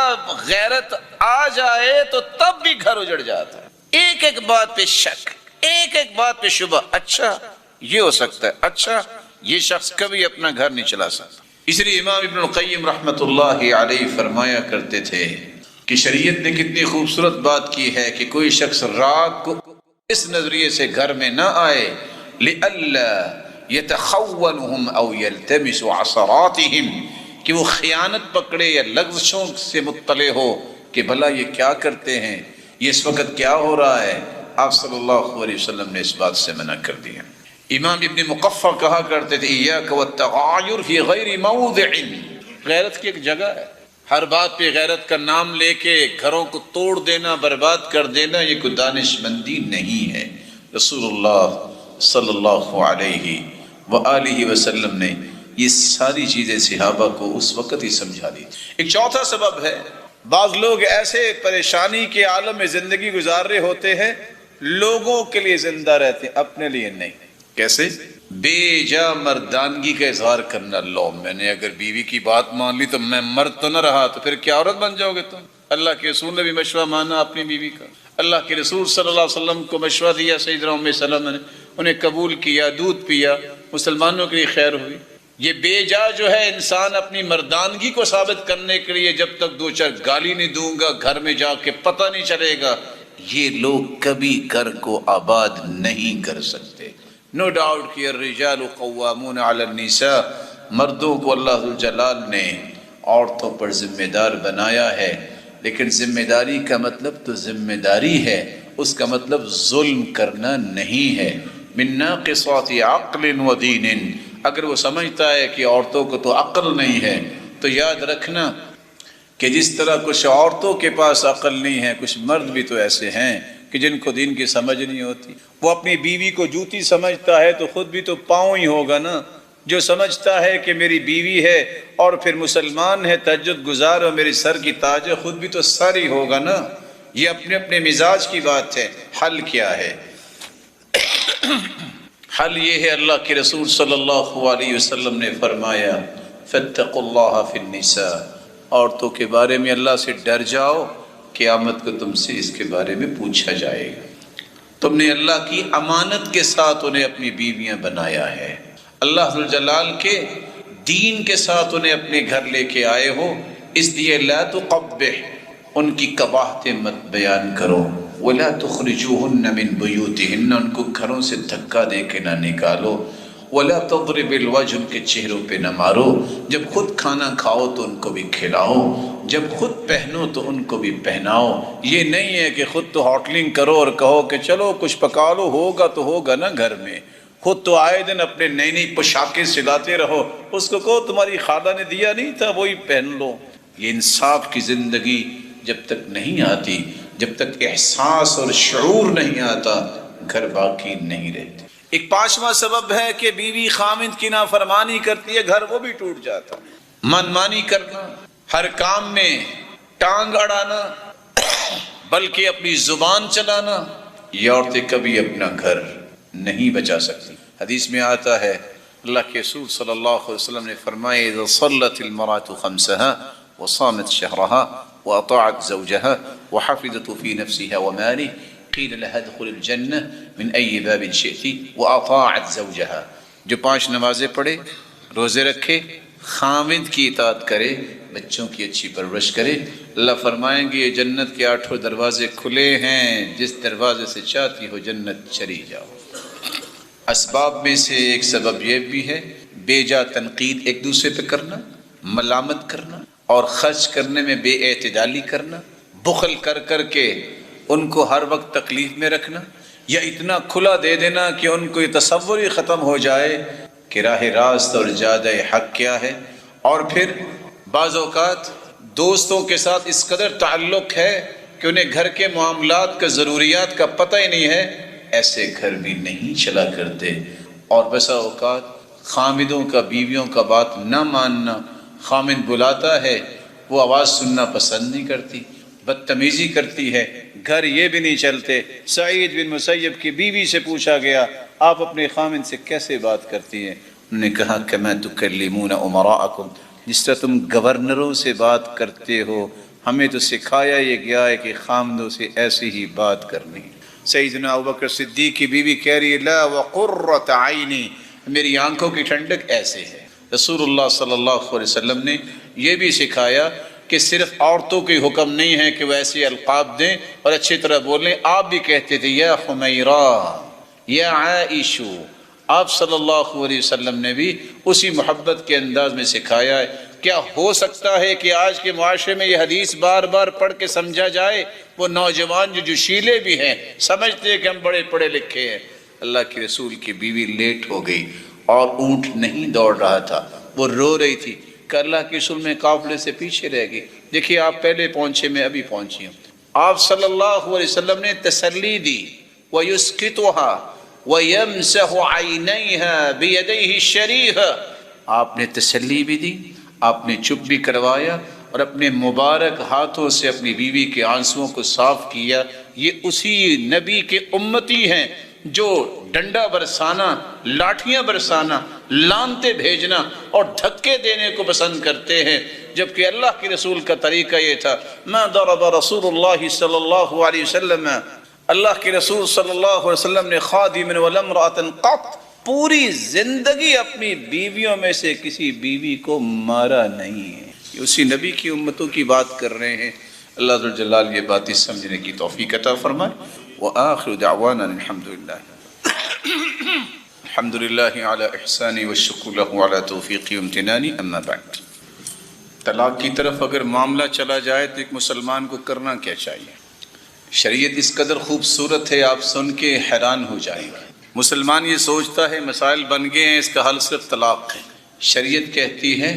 [SPEAKER 1] غیرت آ جائے تو تب بھی گھر اجڑ جاتا ہے۔ ایک ایک بات پہ شک، ایک ایک بات پہ شبہ، اچھا یہ ہو سکتا ہے، اچھا یہ شخص کبھی اپنا گھر نہیں چلا سکتا۔ اس لیے امام ابن القیم رحمۃ اللہ علیہ فرمایا کرتے تھے کہ شریعت نے کتنی خوبصورت بات کی ہے کہ کوئی شخص رات کو اس نظریے سے گھر میں نہ آئے لئلا یتخونہم او یلتمس عثراتہم، کہ وہ خیانت پکڑے یا لغزشوں سے مطلع ہو کہ بھلا یہ کیا کرتے ہیں، یہ اس وقت کیا ہو رہا ہے۔ آپ صلی اللہ علیہ وسلم نے اس بات سے منع کر دیا۔ امام ابن مقفع کہا کرتے تھے ایاک والتغایر فی غیر موضع، غیرت کی ایک جگہ ہے، ہر بات پہ غیرت کا نام لے کے گھروں کو توڑ دینا، برباد کر دینا، یہ کوئی دانش مندی نہیں ہے۔ رسول اللہ صلی اللہ علیہ وآلہ وسلم نے یہ ساری چیزیں صحابہ کو اس وقت ہی سمجھا دی۔ ایک چوتھا سبب ہے، بعض لوگ ایسے پریشانی کے عالم میں زندگی گزار رہے ہوتے ہیں، لوگوں کے لیے زندہ رہتے ہیں، اپنے لیے نہیں۔ کیسے؟ بے جا مردانگی کا اظہار کرنا، لو میں نے اگر بیوی کی بات مان لی تو میں مرد تو نہ رہا، تو پھر کیا عورت بن جاؤ گے تم؟ اللہ کے رسول نے بھی مشورہ مانا اپنی بیوی کا، اللہ کے رسول صلی اللہ علیہ وسلم کو مشورہ دیا، سیدنا ام سلمہ نے انہیں قبول کیا، دودھ پیا، مسلمانوں کے لیے خیر ہوئی۔ یہ بے جا جو ہے انسان اپنی مردانگی کو ثابت کرنے کے لیے جب تک 2-4 گالی نہیں دوں گا، گھر میں جا کے پتہ نہیں چلے گا، یہ لوگ کبھی گھر کو آباد نہیں کر سکتے۔ نو ڈاؤٹ کہ الرجال قوامون علی النساء، مردوں کو اللہ ذو الجلال نے عورتوں پر ذمہ دار بنایا ہے، لیکن ذمہ داری کا مطلب تو ذمہ داری ہے، اس کا مطلب ظلم کرنا نہیں ہے۔ من ناقصات عقل و دین، اگر وہ سمجھتا ہے کہ عورتوں کو تو عقل نہیں ہے تو یاد رکھنا کہ جس طرح کچھ عورتوں کے پاس عقل نہیں ہے، کچھ مرد بھی تو ایسے ہیں کہ جن کو دین کی سمجھ نہیں ہوتی۔ وہ اپنی بیوی کو جوتی سمجھتا ہے تو خود بھی تو پاؤں ہی ہوگا نا۔ جو سمجھتا ہے کہ میری بیوی ہے اور پھر مسلمان ہے، تہجد گزار اور میری سر کی تاج ہے، خود بھی تو سر ہی ہوگا نا۔ یہ اپنے اپنے مزاج کی بات ہے۔ حل کیا ہے؟ حل یہ ہے، اللہ کے رسول صلی اللہ علیہ وسلم نے فرمایا فاتقوا اللہ فی النساء، عورتوں کے بارے میں اللہ سے ڈر جاؤ، قیامت کو تم سے اس کے بارے میں پوچھا جائے گا۔ تم نے اللہ کی امانت کے ساتھ انہیں اپنی بیویاں بنایا ہے، اللہ ذو الجلال کے دین کے ساتھ انہیں اپنے گھر لے کے آئے ہو، اس لیے لا تقبح، ان کی قباحتیں مت بیان کرو، ولا تخرجوهن من بیوتهن، ان کو گھروں سے دھکا دے کے نہ نکالو، ولا تضرب الوجه، ان کے چہروں پہ نہ مارو، جب خود کھانا کھاؤ تو ان کو بھی کھلاؤ، جب خود پہنو تو ان کو بھی پہناؤ۔ یہ نہیں ہے کہ خود تو ہوٹلنگ کرو اور کہو کہ چلو کچھ پکا لو، ہوگا تو ہوگا نا گھر میں، خود تو آئے دن اپنے نئی نئی پوشاکیں سلاتے رہو، اس کو کہو تمہاری خالہ نے دیا نہیں تھا وہی پہن لو۔ یہ انصاف کی زندگی جب تک نہیں آتی، جب تک احساس اور شعور نہیں آتا، گھر باقی نہیں رہتے۔ ایک پانچواں سبب ہے کہ بیوی خاوند کی نافرمانی کرتی ہے، گھر وہ بھی ٹوٹ جاتا۔ من مانی کرنا، ہر کام میں ٹانگ اڑانا، بلکہ اپنی زبان چلانا، یہ عورتیں کبھی اپنا گھر نہیں بچا سکتی۔ حدیث میں آتا ہے اللہ کے رسول صلی اللہ علیہ وسلم نے فرمایا اذا صلت المرأة خمسها وصامت شهرها وأطاعت زوجها وحفظت في نفسها وماله قيل لها ادخل الجنة من أي باب شئت وأطاعت زوجها۔ جو 5 نمازیں پڑھے، روزے رکھے، خاوند کی اطاعت کرے، بچوں کی اچھی پرورش کرے، اللہ فرمائیں گے یہ جنت کے 8 دروازے کھلے ہیں، جس دروازے سے چاہتی ہو جنت چلی جاؤ۔ اسباب میں سے ایک سبب یہ بھی ہے بے جا تنقید ایک دوسرے پہ کرنا، ملامت کرنا، اور خرچ کرنے میں بے اعتدالی کرنا، بخل کر کر کے ان کو ہر وقت تکلیف میں رکھنا، یا اتنا کھلا دے دینا کہ ان کو یہ تصور ہی ختم ہو جائے کہ راہ راست اور زیادہ حق کیا ہے۔ اور پھر بعض اوقات دوستوں کے ساتھ اس قدر تعلق ہے کہ انہیں گھر کے معاملات کا، ضروریات کا پتہ ہی نہیں ہے، ایسے گھر بھی نہیں چلا کرتے۔ اور بسا اوقات خامدوں کا بیویوں کا بات نہ ماننا، خامد بلاتا ہے وہ آواز سننا پسند نہیں کرتی، بدتمیزی کرتی ہے، گھر یہ بھی نہیں چلتے۔ سعید بن مسیب کی بیوی سے پوچھا گیا آپ اپنے خامد سے کیسے بات کرتی ہیں؟ انہوں نے کہا کما تکلمون امراءکم، جس طرح تم گورنروں سے بات کرتے ہو، ہمیں تو سکھایا یہ گیا ہے کہ خامدوں سے ایسی ہی بات کرنی۔ سیدنا ابوبکر صدیق کی بیوی کہہ رہی ہے لا وقرۃ عینی، میری آنکھوں کی ٹھنڈک ایسے ہے۔ رسول اللہ صلی اللہ علیہ وسلم نے یہ بھی سکھایا کہ صرف عورتوں کی حکم نہیں ہے کہ وہ ایسے القاب دیں اور اچھی طرح بولیں، آپ بھی کہتے تھے یا خمیرہ، یا عائشہ۔ آپ صلی اللہ علیہ وسلم نے بھی اسی محبت کے انداز میں سکھایا ہے۔ کیا ہو سکتا ہے کہ آج کے معاشرے میں یہ حدیث بار بار پڑھ کے سمجھا جائے؟ وہ نوجوان جو جوشیلے بھی ہیں، سمجھتے ہیں کہ ہم بڑے پڑھے لکھے ہیں۔ اللہ کے رسول کی بیوی لیٹ ہو گئی اور اونٹ نہیں دوڑ رہا تھا، وہ رو رہی تھی کہ اللہ کے رسول میں قافلے سے پیچھے رہ گئی، دیکھیے آپ پہلے پہنچے، میں ابھی پہنچی ہوں۔ آپ صلی اللہ علیہ وسلم نے تسلی دی وَيُسْقِطُهَا وَيَمْسَحُ عَيْنَيْهَا بِيَدَيْهِ الشَّرِيفَةِ، آپ نے تسلی بھی دی، آپ نے چپ بھی کروایا اور اپنے مبارک ہاتھوں سے اپنی بیوی کے آنسوؤں کو صاف کیا۔ یہ اسی نبی کے امتی ہیں جو ڈنڈا برسانا، لاٹھیاں برسانا، لانتے بھیجنا اور دھکے دینے کو پسند کرتے ہیں، جبکہ اللہ کے رسول کا طریقہ یہ تھا ما ضرب رسول اللہ صلی اللہ علیہ وسلم، اللہ کے رسول صلی اللہ علیہ وسلم نے خادما ولا امرأة قط، پوری زندگی اپنی بیویوں میں سے کسی بیوی کو مارا نہیں ہے۔ یہ اسی نبی کی امتوں کی بات کر رہے ہیں۔ اللہ ذو الجلال یہ باتیں سمجھنے کی توفیق عطا فرمائے۔ وآخر دعوانا الحمدللہ الحمدللہ علی احسانی والشکر له علی توفیقی امتنانی، اما بعد۔ طلاق کی طرف اگر معاملہ چلا جائے تو ایک مسلمان کو کرنا کیا چاہیے؟ شریعت اس قدر خوبصورت ہے، آپ سن کے حیران ہو جائیں گے۔ مسلمان یہ سوچتا ہے مسائل بن گئے ہیں، اس کا حل صرف طلاق ہے۔ شریعت کہتی ہے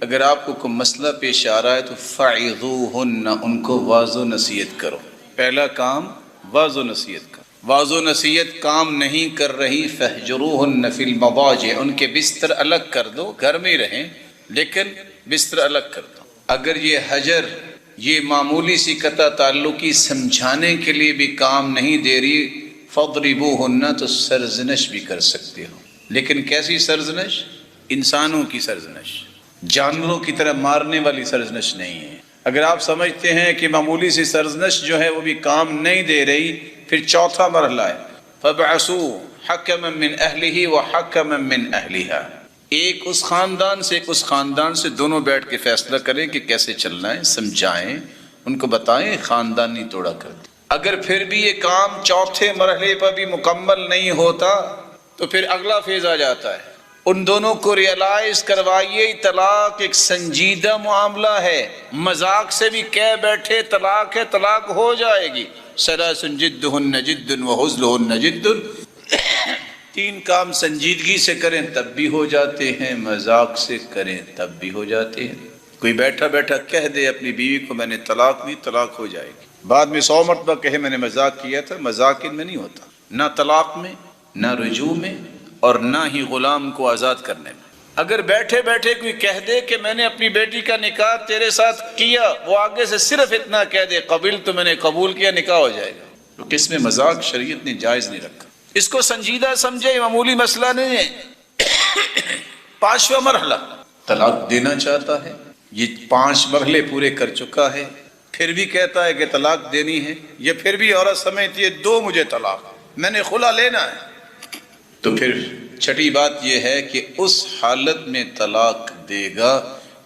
[SPEAKER 1] اگر آپ کو کوئی مسئلہ پیش آ رہا ہے تو فَعِظُوهُنَّ، ان کو واعظ و نصیحت کرو۔ پہلا کام واعظ و نصیحت کرو۔ واعظ و نصیحت کام نہیں کر رہی، فَاهْجُرُوهُنَّ فِي الْمَضَاجِعِ، ان کے بستر الگ کر دو، گھر میں ہی رہیں لیکن بستر الگ کر دو۔ اگر یہ حجر، یہ معمولی سی قطع تعلقی سمجھانے کے لیے بھی کام نہیں دے رہی، فَاضْرِبُوهُنَّ، تو سرزنش بھی کر سکتے ہو، لیکن کیسی سرزنش؟ انسانوں کی سرزنش، جانوروں کی طرح مارنے والی سرزنش نہیں ہے۔ اگر آپ سمجھتے ہیں کہ معمولی سی سرزنش جو ہے وہ بھی کام نہیں دے رہی، پھر چوتھا مرحلہ ہے فَبْعَثُوا حَكَمًا مِّنْ أَهْلِهِ وَحَكَمًا مِّنْ أَهْلِهَا، ایک اس خاندان سے ایک اس خاندان سے، دونوں بیٹھ کے فیصلہ کریں کہ کیسے چلنا ہے، سمجھائیں، ان کو بتائیں، خاندان نہیں توڑا کرتے۔ اگر پھر بھی یہ کام چوتھے مرحلے پر بھی مکمل نہیں ہوتا تو پھر اگلا فیز آ جاتا ہے، ان دونوں کو ریئلائز کروائیے طلاق ایک سنجیدہ معاملہ ہے، مذاق سے بھی کہہ بیٹھے طلاق ہے، طلاق ہو جائے گی۔ ثلاث جدہن جد وہزلہن جد، 3 کام سنجیدگی سے کریں تب بھی ہو جاتے ہیں، مذاق سے کریں تب بھی ہو جاتے ہیں۔ کوئی بیٹھا بیٹھا کہہ دے اپنی بیوی کو میں نے طلاق دی، طلاق ہو جائے گی۔ بعد میں 100 مرتبہ کہے میں نے مذاق کیا تھا، مذاق ان میں نہیں ہوتا، نہ طلاق میں، نہ رجوع میں، اور نہ ہی غلام کو آزاد کرنے میں۔ اگر بیٹھے بیٹھے کوئی کہہ دے کہ میں نے اپنی بیٹی کا نکاح تیرے ساتھ کیا، وہ آگے سے صرف اتنا کہہ دے قبل تو میں نے قبول کیا، نکاح ہو جائے گا، کیونکہ اس میں مذاق شریعت نے جائز نہیں رکھا۔ اس کو سنجیدہ سمجھے، یہ معمولی مسئلہ نہیں ہے۔ 5واں مرحلہ، طلاق دینا چاہتا ہے، یہ 5 مرحلے پورے کر چکا ہے، پھر بھی کہتا ہے کہ طلاق دینی ہے، یا پھر بھی عورت سمجھتی ہے دو مجھے طلاق، میں نے خلا لینا ہے، تو پھر چھٹی بات یہ ہے کہ اس حالت میں طلاق دے گا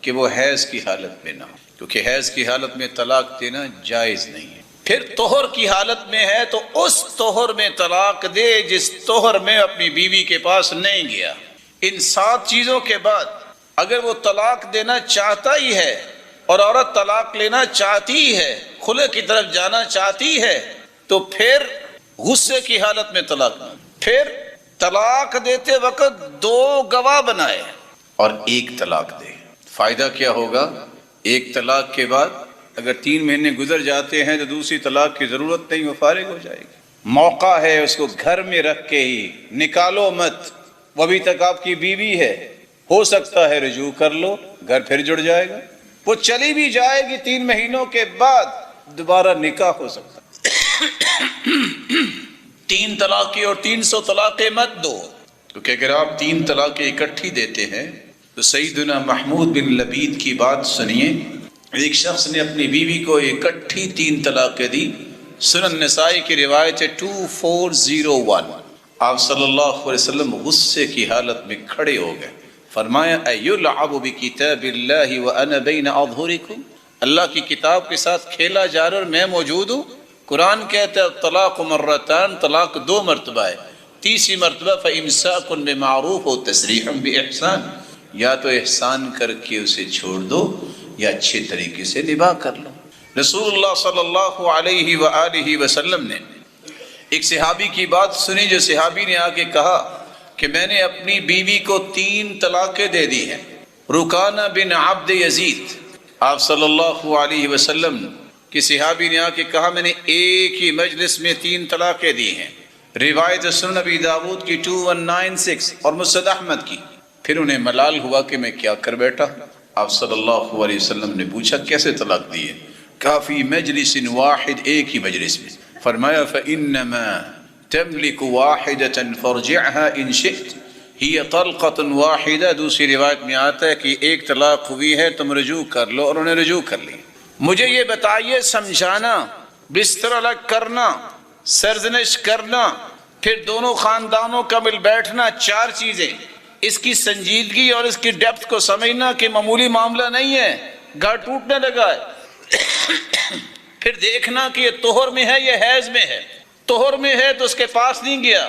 [SPEAKER 1] کہ وہ حیض کی حالت میں نہ ہو، کیونکہ حیض کی حالت میں طلاق دینا جائز نہیں ہے۔ پھر طہر کی حالت میں ہے تو اس طہر میں طلاق دے جس طہر میں اپنی بیوی کے پاس نہیں گیا۔ ان 7 چیزوں کے بعد اگر وہ طلاق دینا چاہتا ہی ہے اور عورت طلاق لینا چاہتی ہے، خلع کی طرف جانا چاہتی ہے، تو پھر غصے کی حالت میں طلاق نہ، پھر طلاق دیتے وقت 2 گواہ بنائے اور 1 طلاق دے۔ فائدہ کیا ہوگا؟ 1 طلاق کے بعد اگر 3 مہینے گزر جاتے ہیں تو دوسری طلاق کی ضرورت نہیں، وہ فارغ ہو جائے گی۔ موقع ہے اس کو گھر میں رکھ کے ہی، نکالو مت، وہ ابھی تک آپ کی بیوی ہے، ہو سکتا ہے رجوع کر لو، گھر پھر جڑ جائے گا، وہ چلی بھی جائے گی 3 مہینوں کے بعد دوبارہ نکاح ہو سکتا ہے۔ 3 طلاقیں اور 300 طلاقیں مت دو، کیونکہ اگر آپ 3 طلاقیں اکٹھی دیتے ہیں تو سیدنا محمود بن لبید کی بات سنیے۔ ایک شخص نے اپنی بیوی کو اکٹھی 3 طلاقیں دی، سنن نسائی کی روایت ہے 2401۔ آپ صلی اللہ علیہ وسلم غصے کی حالت میں کھڑے ہو گئے، فرمایا ایلعب بکتاب اللہ وانا بین اظہرکم، اللہ کی کتاب کے ساتھ کھیلا جا رہا اور میں موجود ہوں۔ قرآن کہتا ہے طلاق مرتان، طلاق 2 مرتبہ ہے، تیسری مرتبہ فامساک بمعروف و تسریح باحسان، یا تو احسان کر کے اسے چھوڑ دو یا اچھے طریقے سے نباہ کر لو۔ رسول اللہ صلی اللہ علیہ وآلہ وسلم نے ایک صحابی کی بات سنی، جو صحابی نے آ کے کہا کہ میں نے اپنی بیوی کو 3 طلاقیں دے دی ہیں، رکانہ بن عبد یزید۔ آپ صلی اللہ علیہ وسلم کہ صحابی نے آ کے کہا میں نے ایک ہی مجلس میں 3 طلاقیں دی ہیں، روایت سنن ابی داود کی 2196 اور مسند احمد کی۔ پھر انہیں ملال ہوا کہ میں کیا کر بیٹھا۔ آپ صلی اللہ علیہ وسلم نے پوچھا کیسے طلاق دی ہے؟ کہا فی مجلس واحد، ایک ہی مجلس میں۔ فرمایا فإنما تملک واحدة فرجعها ان شئت، ہی طلقة واحدہ۔ دوسری روایت میں آتا ہے کہ ایک طلاق ہوئی ہے تم رجوع کر لو، اور انہیں رجوع کر لی۔ مجھے یہ بتائیے، سمجھانا، بستر الگ کرنا، سرزنش کرنا، پھر دونوں خاندانوں کا مل بیٹھنا، 4 چیزیں، اس کی سنجیدگی اور اس کی ڈیپتھ کو سمجھنا کہ معمولی معاملہ نہیں ہے، گھر ٹوٹنے لگا ہے۔ پھر دیکھنا کہ یہ طہر میں ہے یہ حیض میں ہے، طہر میں ہے تو اس کے پاس نہیں گیا،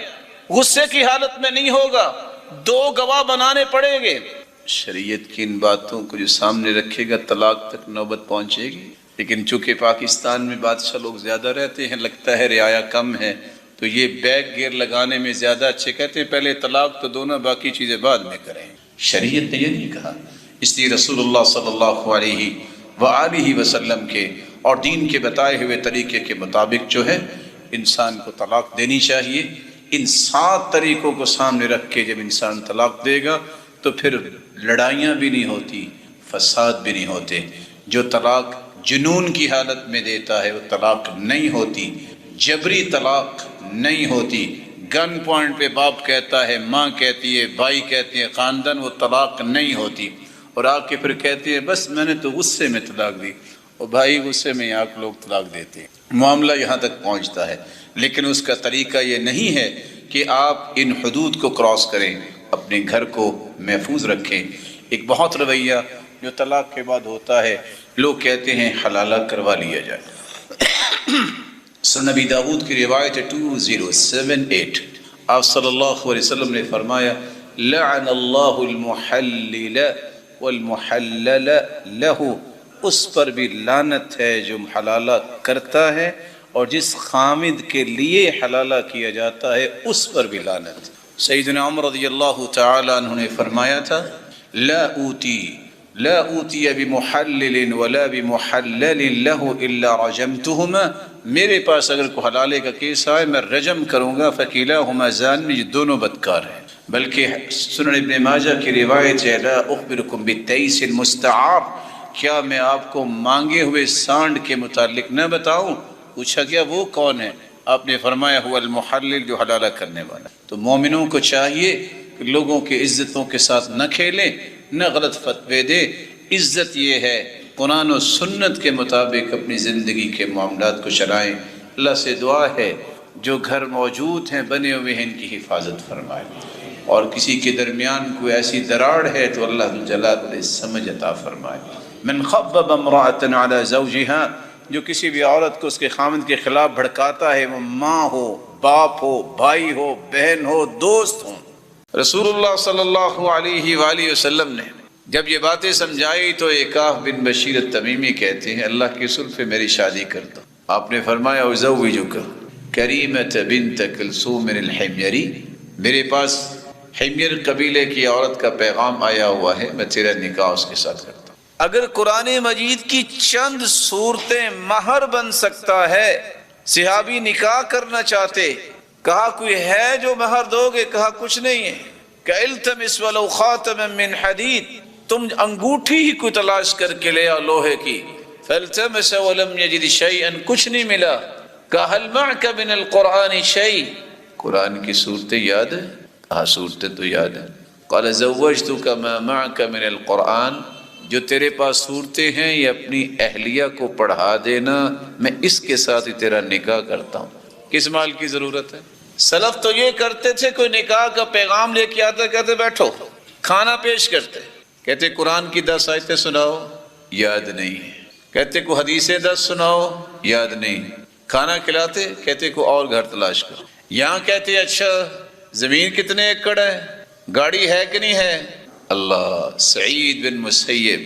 [SPEAKER 1] غصے کی حالت میں نہیں ہوگا، 2 گواہ بنانے پڑیں گے۔ شریعت کی ان باتوں کو جو سامنے رکھے گا طلاق تک نوبت پہنچے گی۔ لیکن چونکہ پاکستان میں بادشاہ لوگ زیادہ رہتے ہیں، لگتا ہے رعایا کم ہے، تو یہ بیک گیئر لگانے میں زیادہ اچھے، کہتے ہیں پہلے طلاق تو دونوں، باقی چیزیں بعد میں کریں۔ شریعت نے یہ نہیں کہا، اس لیے رسول اللہ صلی اللہ علیہ وآلہ وسلم کے اور دین کے بتائے ہوئے طریقے کے مطابق جو ہے انسان کو طلاق دینی چاہیے۔ ان 7 طریقوں کو سامنے رکھ کے جب انسان طلاق دے گا تو پھر لڑائیاں بھی نہیں ہوتی، فساد بھی نہیں ہوتے۔ جو طلاق جنون کی حالت میں دیتا ہے وہ طلاق نہیں ہوتی، جبری طلاق نہیں ہوتی۔ گن پوائنٹ پہ باپ کہتا ہے، ماں کہتی ہے، بھائی کہتے ہیں، خاندان، وہ طلاق نہیں ہوتی۔ اور آ کے پھر کہتے ہیں بس میں نے تو غصے میں طلاق دی، اور بھائی غصے میں آپ لوگ طلاق دیتے ہیں، معاملہ یہاں تک پہنچتا ہے۔ لیکن اس کا طریقہ یہ نہیں ہے کہ آپ ان حدود کو کراس کریں، اپنے گھر کو محفوظ رکھیں۔ ایک بہت رویہ جو طلاق کے بعد ہوتا ہے، لوگ کہتے ہیں حلالہ کروا لیا جائے۔ سنن ابی داود کی روایت 2078، آپ صلی اللہ علیہ وسلم نے فرمایا لعن اللہ المحلل والمحلل لہ، اس پر بھی لعنت ہے جو حلالہ کرتا ہے، اور جس خامد کے لیے حلالہ کیا جاتا ہے اس پر بھی لعنت۔ سیدنا عمر رضی اللہ تعالی عنہ نے فرمایا تھا لا اوتی بمحلل ولا بمحلل له الا رجمتهما، میرے پاس اگر کوئی حلالے کا کیس آئے میں رجم کروں گا، فکیلاہما زان، یہ دونوں بدکار ہیں۔ بلکہ سنن ابن ماجہ کی روایت ہے لا اخبرکم بالتیس المستعار، کیا میں آپ کو مانگے ہوئے سانڈ کے متعلق نہ بتاؤں؟ پوچھا گیا وہ کون ہے؟ آپ نے فرمایا هو المحلل، جو حلالہ کرنے والا۔ تو مومنوں کو چاہیے کہ لوگوں کی عزتوں کے ساتھ نہ کھیلیں، نہ غلط فتوے دے۔ عزت یہ ہے قرآن و سنت کے مطابق اپنی زندگی کے معاملات کو چلائیں۔ اللہ سے دعا ہے جو گھر موجود ہیں بنے ہوئے ہیں ان کی حفاظت فرمائے، اور کسی کے درمیان کوئی ایسی دراڑ ہے تو اللہ جلال علیہ سمجھ عطا فرمائے۔ من خبب امرأة على زوجها، جو کسی بھی عورت کو اس کے خامند کے خلاف بھڑکاتا ہے، وہ ماں ہو، باپ ہو، بھائی ہو، بہن ہو، دوست ہو۔ رسول اللہ صلی اللہ علیہ وآلہ وسلم نے جب یہ باتیں سمجھائی تو عکاف بن بشیر التمیمی کہتے ہیں اللہ کے رسول پہ میری شادی کر دو۔ آپ نے فرمایا ازوجک کریمۃ بنت کلثوم الحمیری، میرے پاس حمیر قبیلے کی عورت کا پیغام آیا ہوا ہے، میں تیرا نکاح اس کے ساتھ کرتا ہوں۔ اگر قرآن مجید کی چند صورتیں مہر بن سکتا ہے، صحابی نکاح کرنا چاہتے، کہا کوئی ہے جو مہر دو گے؟ کہا کچھ نہیں ہے۔ کہ التمس ولو خاتما من حدید، تم انگوٹھی ہی کوئی تلاش کر کے لے آؤ لوہے کی۔ فالتمس ولم یجد شیئا، کچھ نہیں ملا۔ کہا هل معک من القرآن شیء، قرآن کی صورتیں یاد ہے؟ کہا صورتیں تو یاد ہیں۔ قال زوجتک ما معک من القرآن، جو تیرے پاس صورتیں ہیں یہ اپنی اہلیہ کو پڑھا دینا، میں اس کے ساتھ ہی تیرا نکاح کرتا ہوں۔ کس مال کی ضرورت ہے؟ سلف تو یہ کرتے تھے، کوئی نکاح کا پیغام لے کے آتا کہتے بیٹھو، کھانا پیش کرتے، کہتے قرآن کی 10 آیتیں سناؤ، یاد نہیں، کہتے کو حدیثیں 10 سناؤ، یاد نہیں، کھانا کھلاتے، کہتے کو اور گھر تلاش کرو۔ یہاں کہتے اچھا زمین کتنے ایکڑ ہے، گاڑی ہے کہ نہیں ہے؟ اللہ، سعید بن مسیب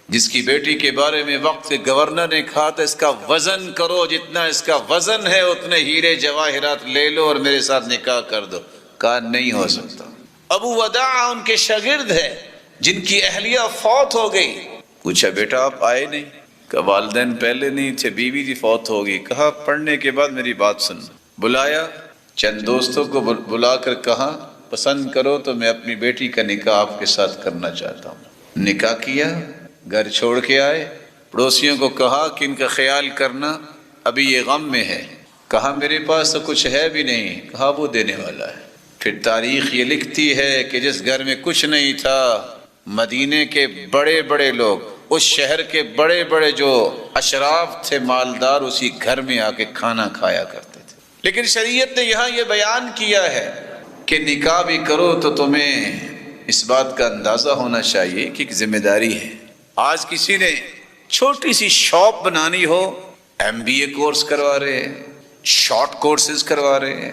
[SPEAKER 1] جس کی بیٹی کے بارے میں وقت کے گورنر نے کہا تھا اس کا وزن کرو، جتنا اس کا وزن ہے اتنے ہیرے جواہرات لے لو اور میرے ساتھ نکاح کر دو، کہا نہیں ہو سکتا۔ ابو وداع ان کے شاگرد ہیں جن کی اہلیہ فوت ہو گئی، پوچھا بیٹا آپ آئے نہیں؟ کہا والدین پہلے نہیں تھے، بیوی بھی فوت ہو گئی۔ کہا پڑھنے کے بعد میری بات سن۔ بلایا، چند دوستوں کو بلا کر کہا پسند کرو تو میں اپنی بیٹی کا نکاح آپ کے ساتھ کرنا چاہتا ہوں۔ نکاح کیا، گھر چھوڑ کے آئے، پڑوسیوں کو کہا کہ ان کا خیال کرنا، ابھی یہ غم میں ہے۔ کہا میرے پاس تو کچھ ہے بھی نہیں، کہا وہ دینے والا ہے۔ پھر تاریخ یہ لکھتی ہے کہ جس گھر میں کچھ نہیں تھا، مدینے کے بڑے بڑے لوگ، اس شہر کے بڑے بڑے جو اشراف تھے مالدار، اسی گھر میں آ کے کھانا کھایا کرتے تھے۔ لیکن شریعت نے یہاں یہ بیان کیا ہے کہ نکاح بھی کرو تو تمہیں اس بات کا اندازہ ہونا چاہیے کہ ایک ذمہ داری ہے۔ آج کسی نے چھوٹی سی شاپ بنانی ہو، MBA کورس کروا رہے ہیں، شارٹ کورسز کروا رہے ہیں،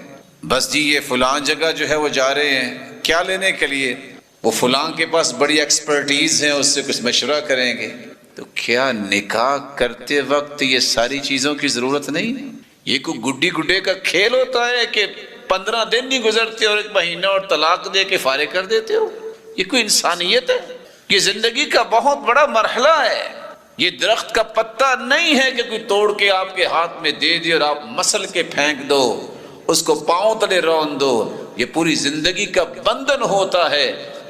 [SPEAKER 1] بس جی یہ فلاں جگہ جو ہے وہ جا رہے ہیں، کیا لینے کے لیے؟ وہ فلاں کے پاس بڑی ایکسپرٹیز ہے، اس سے کچھ مشورہ کریں گے۔ تو کیا نکاح کرتے وقت یہ ساری چیزوں کی ضرورت نہیں؟ یہ کوئی گڈی گڈے کا کھیل ہوتا ہے کہ 15 دن نہیں گزرتے اور 1 مہینہ اور طلاق دے کے فارغ کر دیتے ہو؟ یہ کوئی انسانیت ہے؟ یہ زندگی کا بہت بڑا مرحلہ ہے۔ یہ درخت کا پتا نہیں ہے کہ کوئی توڑ کے آپ کے ہاتھ میں دے دے اور آپ مسل کے پھینک دو، اس کو پاؤں تلے رون دو۔ یہ پوری زندگی کا بندھن ہوتا ہے۔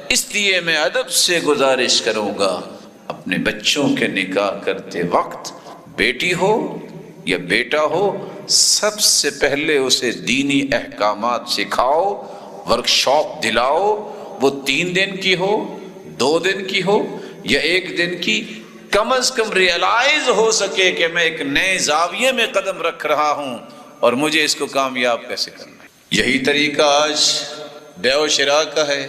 [SPEAKER 1] اس لیے میں ادب سے گزارش کروں گا اپنے بچوں کے نکاح کرتے وقت، بیٹی ہو یا بیٹا ہو، سب سے پہلے اسے دینی احکامات سکھاؤ، ورکشاپ دلاؤ، وہ 3 دن کی ہو، 2 دن کی ہو یا 1 دن کی، کم از کم ریئلائز ہو سکے کہ میں ایک نئے زاویے میں قدم رکھ رہا ہوں اور مجھے اس کو کامیاب کیسے کرنا ہے۔ یہی طریقہ آج بیع و شراء کا ہے۔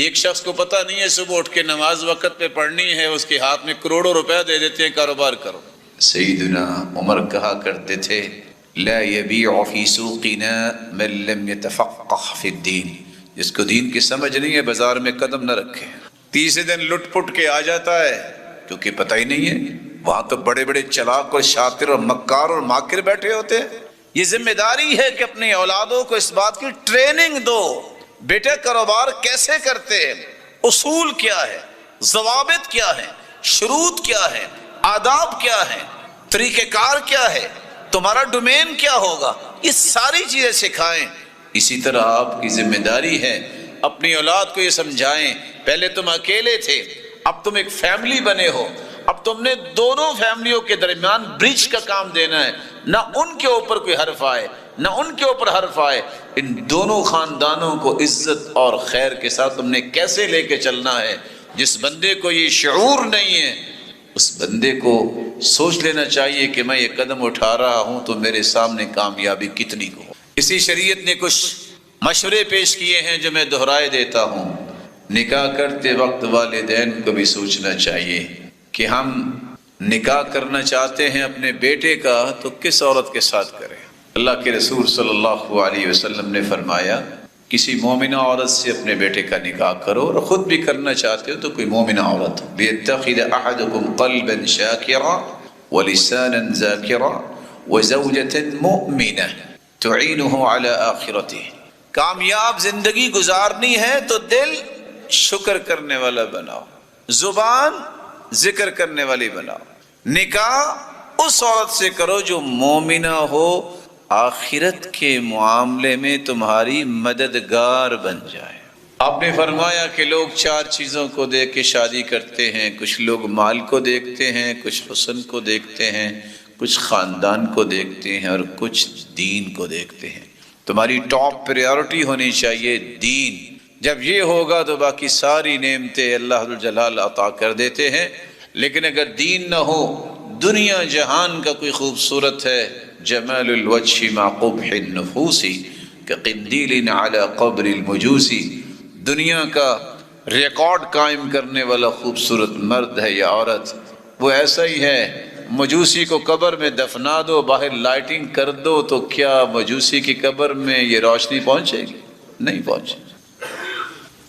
[SPEAKER 1] ایک شخص کو پتہ نہیں ہے صبح اٹھ کے نماز وقت پہ پڑھنی ہے، اس کے ہاتھ میں کروڑوں روپے دے دیتے ہیں کاروبار کرو۔ سیدنا عمر کہا کرتے تھے لا یبیع فی سوقنا من لم یتفقہ فی الدین، جس کو دین کی سمجھ نہیں ہے بازار میں قدم نہ رکھے۔ تیسرے دن لٹ پٹ کے آ جاتا ہے کیونکہ پتہ ہی نہیں ہے، وہاں تو بڑے بڑے چلاک اور شاطر اور مکار اور ماکر بیٹھے ہوتے ہیں۔ یہ ذمہ داری ہے کہ اپنی اولادوں کو اس بات کی ٹریننگ دو بیٹا کاروبار کیسے کرتے ہیں، اصول کیا ہے، ضوابط کیا ہے، شروط کیا ہے، آداب کیا ہے، طریقہ کار کیا ہے، تمہارا ڈومین کیا ہوگا، یہ ساری چیزیں سکھائیں۔ اسی طرح آپ کی ذمہ داری ہے اپنی اولاد کو یہ سمجھائیں، پہلے تم اکیلے تھے، اب تم ایک فیملی بنے ہو، اب تم نے دونوں فیملیوں کے درمیان برج کا کام دینا ہے، نہ ان کے اوپر کوئی حرف آئے نہ ان کے اوپر حرف آئے، ان دونوں خاندانوں کو عزت اور خیر کے ساتھ تم نے کیسے لے کے چلنا ہے۔ جس بندے کو یہ شعور نہیں ہے اس بندے کو سوچ لینا چاہیے کہ میں یہ قدم اٹھا رہا ہوں تو میرے سامنے کامیابی کتنی ہو۔ اسی شریعت نے کچھ مشورے پیش کیے ہیں جو میں دہرائے دیتا ہوں۔ نکاح کرتے وقت والدین کو بھی سوچنا چاہیے کہ ہم نکاح کرنا چاہتے ہیں اپنے بیٹے کا تو کس عورت کے ساتھ کریں۔ اللہ کے رسول صلی اللہ علیہ وسلم نے فرمایا کسی مومنہ عورت سے اپنے بیٹے کا نکاح کرو، اور خود بھی کرنا چاہتے ہو تو کوئی مومنہ عورت ہو۔ لِيَتَّخِذَ أَحَدُكُمْ قَلْبًا شَاكِرًا وَلِسَانًا ذَاكِرًا وَزَوْجَةً مُؤْمِنَةً تُعِينُهُ عَلَى آخِرَتِهِ۔ کامیاب زندگی گزارنی ہے تو دل شکر کرنے والا بناؤ، زبان ذکر کرنے والی بناؤ۔ نکاح اس عورت سے کرو جو مومنہ ہو، آخرت کے معاملے میں تمہاری مددگار بن جائے۔ آپ نے فرمایا کہ لوگ چار چیزوں کو دیکھ کے شادی کرتے ہیں، کچھ لوگ مال کو دیکھتے ہیں، کچھ حسن کو دیکھتے ہیں، کچھ خاندان کو دیکھتے ہیں، اور کچھ دین کو دیکھتے ہیں۔ تمہاری ٹاپ پریورٹی ہونی چاہیے دین۔ جب یہ ہوگا تو باقی ساری نعمتیں اللہ جلال عطا کر دیتے ہیں، لیکن اگر دین نہ ہو، دنیا جہان کا کوئی خوبصورت ہے، جمال الوجہ مع قبح النفوس کقندیل علی قبر المجوس، دنیا کا ریکارڈ قائم کرنے والا خوبصورت مرد ہے یا عورت، وہ ایسا ہی ہے۔ مجوسی کو قبر میں دفنا دو، باہر لائٹنگ کر دو تو کیا مجوسی کی قبر میں یہ روشنی پہنچے گی؟ نہیں پہنچے گی۔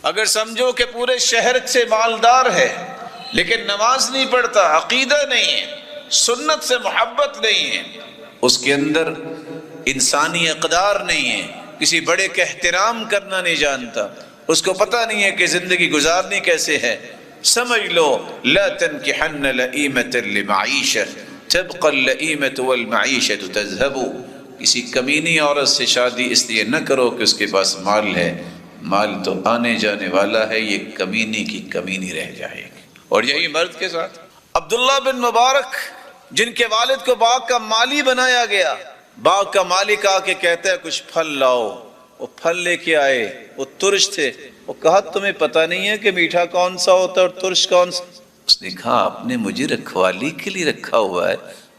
[SPEAKER 1] اگر سمجھو کہ پورے شہر سے مالدار ہے لیکن نماز نہیں پڑھتا، عقیدہ نہیں ہے، سنت سے محبت نہیں ہے، اس کے اندر انسانی اقدار نہیں ہے، کسی بڑے کا احترام کرنا نہیں جانتا، اس کو پتہ نہیں ہے کہ زندگی گزارنی کیسے ہے، سمجھ لو لا تنکحن لئیمة لمعیشہ تبقى اللئیمة والمعیشة تذهب۔ کسی کمینی عورت سے شادی اس لیے نہ کرو کہ اس کے پاس مال ہے، مال تو آنے جانے والا ہے، یہ کمینی کی کمینی رہ جائے گی۔ اور یہی مرد کے ساتھ عبداللہ بن مبارک، جن کے والد کو باغ کا مالی بنایا گیا، باغ کا مالک آ کے کہتا ہے کچھ پھل لاؤ، وہ پھل لے کے آئے، وہ ترش تھے، وہ کہا تمہیں پتہ نہیں ہے کہ میٹھا کون سا ہوتا ہے اور ترش کون سا؟ اس نے کہا آپ نے مجھے رکھوالی کے لیے رکھا ہوا ہے،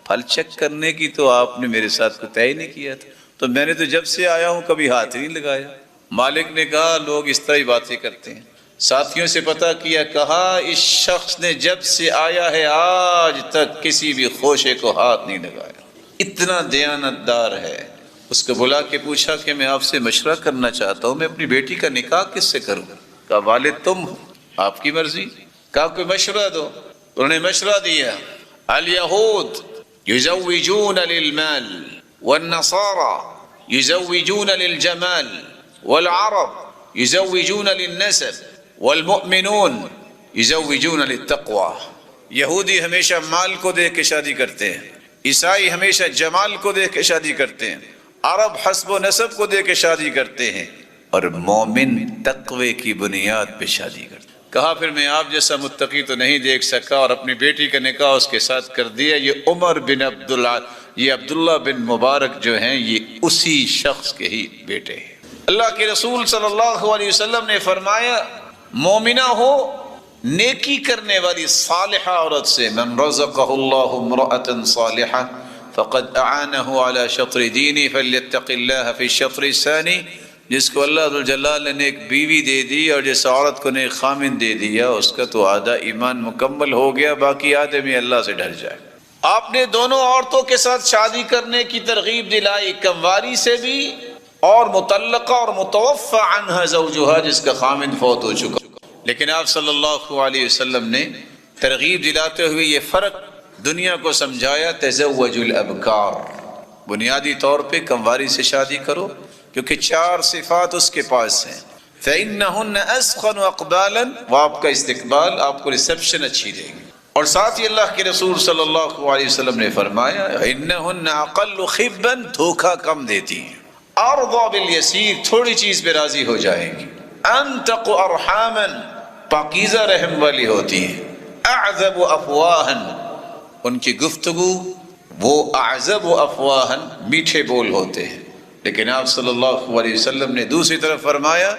[SPEAKER 1] پھل چیک کرنے کی تو آپ نے میرے ساتھ کوئی طے نہیں کیا تھا، تو میں نے تو جب سے آیا ہوں کبھی ہاتھ نہیں لگایا۔ مالک نے کہا لوگ اس طرح ہی باتیں کرتے ہیں۔ ساتھیوں سے پتہ کیا، کہا اس شخص نے جب سے آیا ہے آج تک کسی بھی خوشے کو ہاتھ نہیں لگایا، اتنا دیانتدار ہے۔ اس کو بلا کے پوچھا کہ میں آپ سے مشورہ کرنا چاہتا ہوں، میں اپنی بیٹی کا نکاح کس سے کروں؟ کہا والد تم ہو، آپ کی مرضی۔ کہا کوئی مشورہ دو۔ انہوں نے مشورہ دیا، الیہود یزوجون للمال والنصارى یزوجون للجمال والعرب یزوجون للنسب والمؤمنون یزوجون للتقوى۔ یہودی ہمیشہ مال کو دیکھ کے شادی کرتے ہیں، عیسائی ہمیشہ جمال کو دیکھ کے شادی کرتے ہیں، عرب حسب و نسب کو دیکھ کے شادی کرتے ہیں، اور مومن تقوی کی بنیاد پہ شادی کرتے ہیں۔ کہا پھر میں آپ جیسا متقی تو نہیں دیکھ سکا، اور اپنی بیٹی کا نکاح اس کے ساتھ کر دیا۔ یہ عمر بن عبداللہ بن مبارک جو ہیں یہ اسی شخص کے ہی بیٹے ہیں۔ اللہ کے رسول صلی اللہ علیہ وسلم نے فرمایا مومنہ ہو نیکی کرنے والی صالحہ عورت سے، من رزقہ اللہ امرأة صالحہ فقد اعانہ علی شطر دینی فلیتق اللہ فی الشطر الثانی۔ جس کو اللہ جلال نے ایک بیوی دے دی اور جس عورت کو نے ایک خامن دے دیا، اس کا تو آدھا ایمان مکمل ہو گیا، باقی آدمی اللہ سے ڈر جائے۔ آپ نے دونوں عورتوں کے ساتھ شادی کرنے کی ترغیب دلائی، کنواری سے بھی اور مطلقہ اور متوفى عنها زوجها جس کا خامن فوت ہو چکا۔ لیکن آپ صلی اللہ علیہ وسلم نے ترغیب دلاتے ہوئے یہ فرق دنیا کو سمجھایا، تزوج الابکار، بنیادی طور پہ کنواری سے شادی کرو، کیونکہ چار صفات اس کے پاس ہیں۔ فَإِنَّهُنَّ أَسْخَنُ أَقْبَالًا، وہ آپ کا استقبال، آپ کو ریسیپشن اچھی دیں گی۔ اور ساتھ ہی اللہ کے رسول صلی اللہ علیہ وسلم نے فرمایا إِنَّهُنَّ أَقَلُّ خِبًّا، دھوکہ کم دیتی ہیں، أَرْضَى بِالْيَسِيرِ، تھوڑی چیز پہ راضی ہو جائیں گی، أَنْتَقُ أَرْحَامًا، پاکیزہ رحم والی ہوتی ہیں، أَعْذَبُ أَفْوَاهًا، ان کی گفتگو وہ اعذب و افواہن، میٹھے بول ہوتے ہیں۔ لیکن آپ صلی اللہ علیہ وسلم نے دوسری طرف فرمایا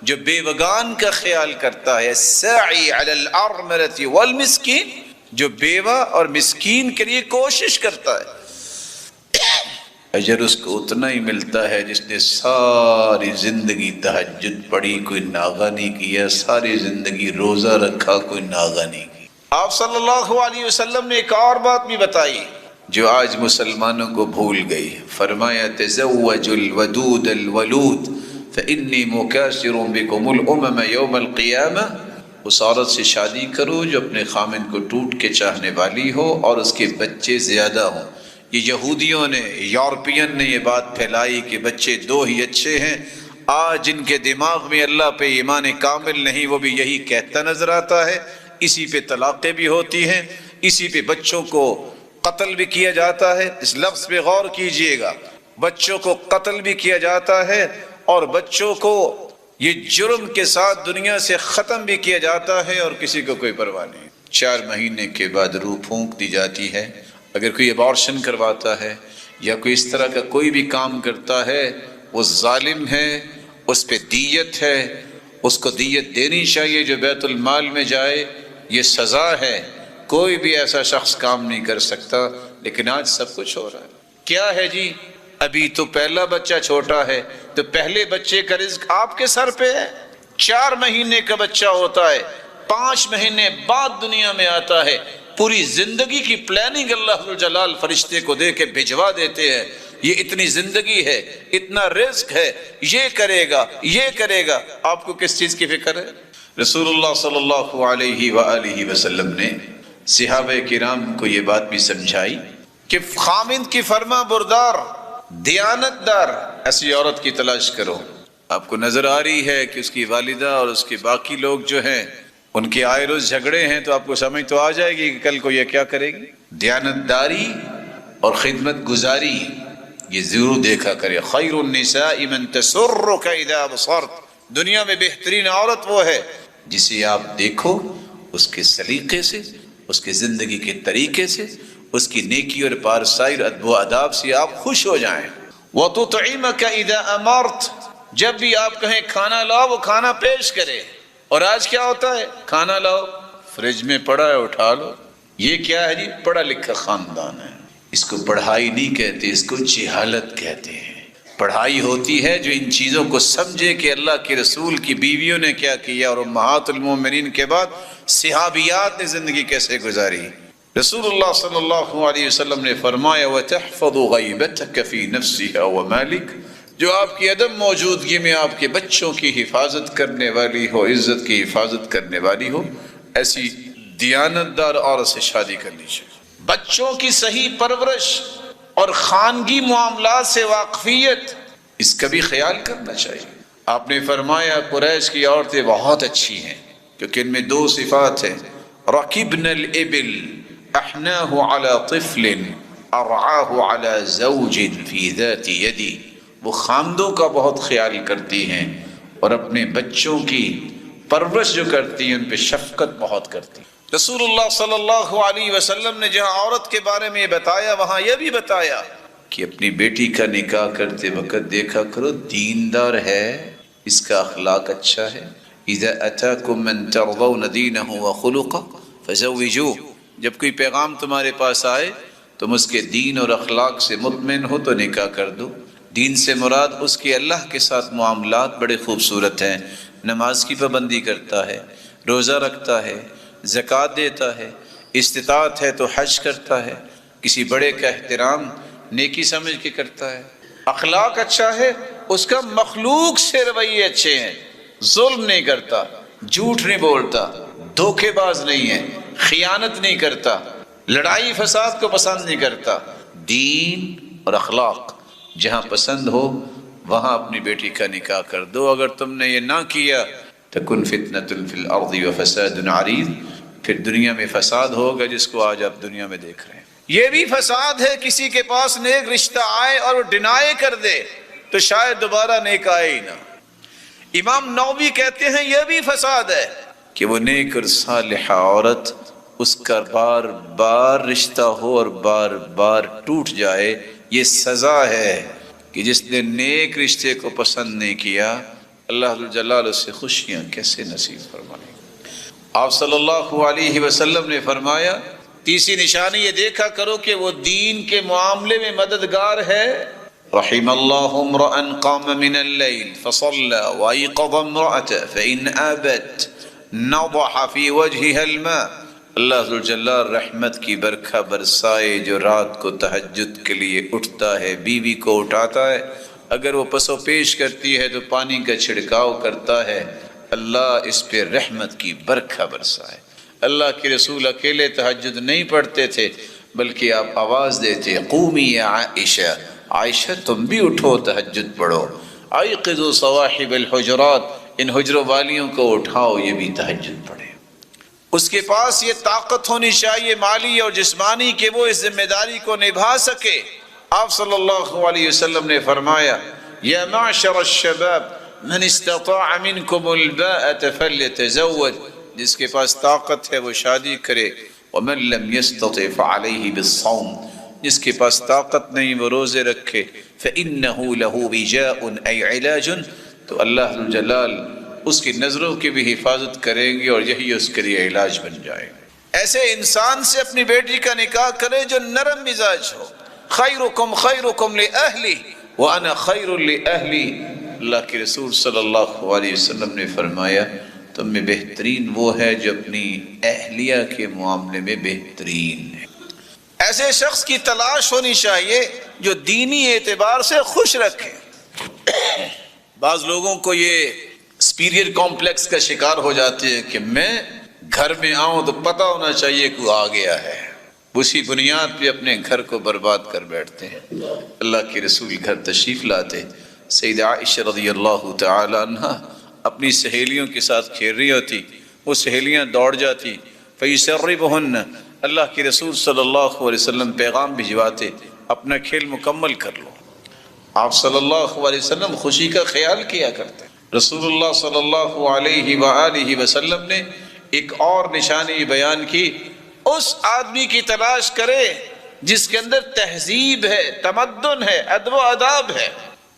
[SPEAKER 1] جو بیوگان کا خیال کرتا ہے، الساعی علی الارملة والمسکین، جو بیوہ اور مسکین کے لیے کوشش کرتا ہے، اجر اس کو اتنا ہی ملتا ہے جس نے ساری زندگی تہجد پڑھی، کوئی ناغہ نہیں کیا، ساری زندگی روزہ رکھا، کوئی ناغہ نہیں کیا۔ آپ صلی اللہ علیہ وسلم نے ایک اور بات بھی بتائی جو آج مسلمانوں کو بھول گئی، فرمایا تزوجوا الودود الولود فإنی مکاثر بکم الامم یوم القیامہ، اس عورت سے شادی کرو جو اپنے خامن کو ٹوٹ کے چاہنے والی ہو اور اس کے بچے زیادہ ہوں۔ یہ یہودیوں نے، یورپین نے یہ بات پھیلائی کہ بچے دو ہی اچھے ہیں، آج جن کے دماغ میں اللہ پہ ایمان کامل نہیں وہ بھی یہی کہتا نظر آتا ہے، اسی پہ طلاقیں بھی ہوتی ہیں، اسی پہ بچوں کو قتل بھی کیا جاتا ہے۔ اس لفظ پہ غور کیجئے گا، بچوں کو قتل بھی کیا جاتا ہے اور بچوں کو یہ جرم کے ساتھ دنیا سے ختم بھی کیا جاتا ہے اور کسی کو کوئی پرواہ نہیں۔ 4 مہینے کے بعد روح پھونک دی جاتی ہے۔ اگر کوئی ابارشن کرواتا ہے یا کوئی اس طرح کا کوئی بھی کام کرتا ہے وہ ظالم ہے، اس پہ دیت ہے، اس کو دیت دینی چاہیے جو بیت المال میں جائے، یہ سزا ہے، کوئی بھی ایسا شخص کام نہیں کر سکتا۔ لیکن آج سب کچھ ہو رہا ہے، کیا ہے جی؟ ابھی تو پہلا بچہ چھوٹا ہے تو پہلے بچے کا رزق آپ کے سر پہ ہے، 4 مہینے کا بچہ ہوتا ہے، 5 مہینے بعد دنیا میں آتا ہے، پوری زندگی کی پلاننگ اللہ جلال فرشتے کو دے کے بھجوا دیتے ہیں، یہ اتنی زندگی ہے، اتنا رزق ہے، یہ کرے گا، یہ کرے گا، آپ کو کس چیز کی فکر ہے؟ رسول اللہ صلی اللہ علیہ وآلہ وسلم نے صحابہ کرام کو یہ بات بھی سمجھائی کہ خامند کی فرما بردار، دیانت دار ایسی عورت کی تلاش کرو۔ آپ کو نظر آ رہی ہے کہ اس کی والدہ اور اس کے باقی لوگ جو ہیں ان کے آئے روز جھگڑے ہیں، تو آپ کو سمجھ تو آ جائے گی کہ کل کو یہ کیا کرے گی۔ دیانت داری اور خدمت گزاری یہ ضرور دیکھا کرے۔ خیر النساء من تسرک اذا ابصرت، دنیا میں بہترین عورت وہ ہے جسے آپ دیکھو اس کے سلیقے سے، اس کے زندگی کے طریقے سے، اس کی نیکی اور پارسائی اور ادب و آداب سے آپ خوش ہو جائیں۔ وَتُطْعِمَكَ إِذَا أَمَرْتَ، جب بھی آپ کہیں کھانا لاؤ وہ کھانا پیش کرے۔ اور آج کیا ہوتا ہے؟ کھانا لاؤ، فریج میں پڑا ہے اٹھا لو۔ یہ کیا ہے جی؟ پڑھا لکھا خاندان ہے۔ اس کو پڑھائی نہیں کہتے، اس کو جہالت کہتے ہیں۔ پڑھائی ہوتی ہے جو ان چیزوں کو سمجھے کہ اللہ کے رسول کی بیویوں نے کیا کیا اور امہات المومنین کے بعد صحابیات نے زندگی کیسے گزاری۔ رسول اللہ صلی اللہ علیہ وسلم نے فرمایا وَتَحْفَظُ غَيْبَتَكَ فِي نَفْسِهَا وَمَالِكَ، جو آپ کی عدم موجودگی میں آپ کے بچوں کی حفاظت کرنے والی ہو، عزت کی حفاظت کرنے والی ہو، ایسی دیانتدار عورت سے شادی کرنی چاہیے۔ بچوں کی صحیح پرورش اور خانگی معاملات سے واقفیت، اس کا بھی خیال کرنا چاہیے۔ آپ نے فرمایا قریش کی عورتیں بہت اچھی ہیں کیونکہ ان میں 2 صفات ہیں، رَكِبْنَ الْإِبِلِ احناہ علی طفل ارعاہ علی زوج فی ذات یدی، وہ خاندوں کا بہت خیال کرتی ہیں اور اپنے بچوں کی پرورش جو کرتی ہیں ان پہ شفقت بہت کرتی ہیں۔ رسول اللہ صلی اللہ علیہ وسلم نے جہاں عورت کے بارے میں بتایا وہاں یہ بھی بتایا کہ اپنی بیٹی کا نکاح کرتے وقت دیکھا کرو دیندار ہے، اس کا اخلاق اچھا ہے۔ اذا اتاکم من ترضون دینہ وخلقہ فزوجوہ، جب کوئی پیغام تمہارے پاس آئے تم اس کے دین اور اخلاق سے مطمئن ہو تو نکاح کر دو۔ دین سے مراد اس کے اللہ کے ساتھ معاملات بڑے خوبصورت ہیں، نماز کی پابندی کرتا ہے، روزہ رکھتا ہے، زکوٰۃ دیتا ہے، استطاعت ہے تو حج کرتا ہے، کسی بڑے کا احترام نیکی سمجھ کے کرتا ہے، اخلاق اچھا ہے، اس کا مخلوق سے رویے اچھے ہیں، ظلم نہیں کرتا، جھوٹ نہیں بولتا، دھوکے باز نہیں ہے، خیانت نہیں کرتا، لڑائی فساد کو پسند نہیں کرتا۔ دین اور اخلاق جہاں پسند ہو وہاں اپنی بیٹی کا نکاح کر دو۔ اگر تم نے یہ نہ کیا تکن فتنۃ فی الارض وفساد عریض، پھر دنیا میں فساد ہوگا جس کو آج آپ دنیا میں دیکھ رہے ہیں۔ یہ بھی فساد ہے کسی کے پاس نیک رشتہ آئے اور وہ ڈینائی کر دے تو شاید دوبارہ نیک آئے ہی نہ۔ امام نووی کہتے ہیں یہ بھی فساد ہے کہ وہ نیک اور صالحہ عورت اس کا بار بار رشتہ ہو اور بار بار ٹوٹ جائے۔ یہ سزا ہے کہ جس نے نیک رشتے کو پسند نہیں کیا اللہ جلال اس سے خوشیاں کیسے نصیب فرمائے۔ آپ صلی اللہ علیہ وسلم نے فرمایا تیسری نشانی یہ دیکھا کرو کہ وہ دین کے معاملے میں مددگار ہے۔ رحم اللہ امرأ قام من اللیل فصلى وایقظ امرأته فإن آبت نضح في وجهها الماء۔ اللہ ذوالجلال رحمت کی برکھا برسائے جو رات کو تہجد کے لیے اٹھتا ہے، بیوی کو اٹھاتا ہے، اگر وہ پس و پیش کرتی ہے تو پانی کا چھڑکاؤ کرتا ہے، اللہ اس پہ رحمت کی برکھا برسائے۔ اللہ کے رسول اکیلے تہجد نہیں پڑھتے تھے بلکہ آپ آواز دیتے قومی یا عائشہ، عائشہ تم بھی اٹھو تہجد پڑھو، ایقظوا صواحب الحجرات، ان حجروں والیوں کو اٹھاؤ یہ بھی تہجد پڑھے۔ اس کے پاس یہ طاقت ہونی چاہیے مالی اور جسمانی کہ وہ اس ذمہ داری کو نبھا سکے۔ آپ صلی اللہ علیہ وسلم نے فرمایا یا معشر الشباب من استطاع منکم الباءة فلیتزوج، جس کے پاس طاقت ہے وہ شادی کرے، ومن لم يستطع فعلیہ بالصوم، جس کے پاس طاقت نہیں وہ روزے رکھے، فإنہ لہ وجاء أي علاج، تو اللہ جلال اس کی نظروں کی بھی حفاظت کریں گے اور یہی اس کے لیے علاج بن جائے۔ ایسے انسان سے اپنی بیٹی کا نکاح کرے جو نرم مزاج ہو۔ خیرکم خیرکم لأہلی وانا خیر لأہلی، اللہ کے رسول صلی اللہ علیہ وسلم نے فرمایا تم میں بہترین وہ ہے جو اپنی اہلیہ کے معاملے میں بہترین ہے۔ ایسے شخص کی تلاش ہونی چاہیے جو دینی اعتبار سے خوش رکھے۔ بعض لوگوں کو یہ سپیریئر کمپلیکس کا شکار ہو جاتے ہیں کہ میں گھر میں آؤں تو پتہ ہونا چاہیے کوئی آ گیا ہے، اسی بنیاد پہ اپنے گھر کو برباد کر بیٹھتے ہیں۔ اللہ کے رسول گھر تشریف لاتے، سیدہ عائشہ رضی اللہ تعالی عنہ اپنی سہیلیوں کے ساتھ کھیل رہی ہوتی، وہ سہیلیاں دوڑ جاتی، فیسربہن، اللہ کے رسول صلی اللہ علیہ وسلم پیغام بھجواتے اپنا کھیل مکمل کر لو۔ آپ صلی اللہ علیہ وسلم خوشی کا خیال کیا کرتے۔ رسول اللہ صلی اللہ علیہ وآلہ وسلم نے ایک اور نشانی بیان کی، اس آدمی کی تلاش کرے جس کے اندر تہذیب ہے، تمدن ہے، ادب و آداب ہے۔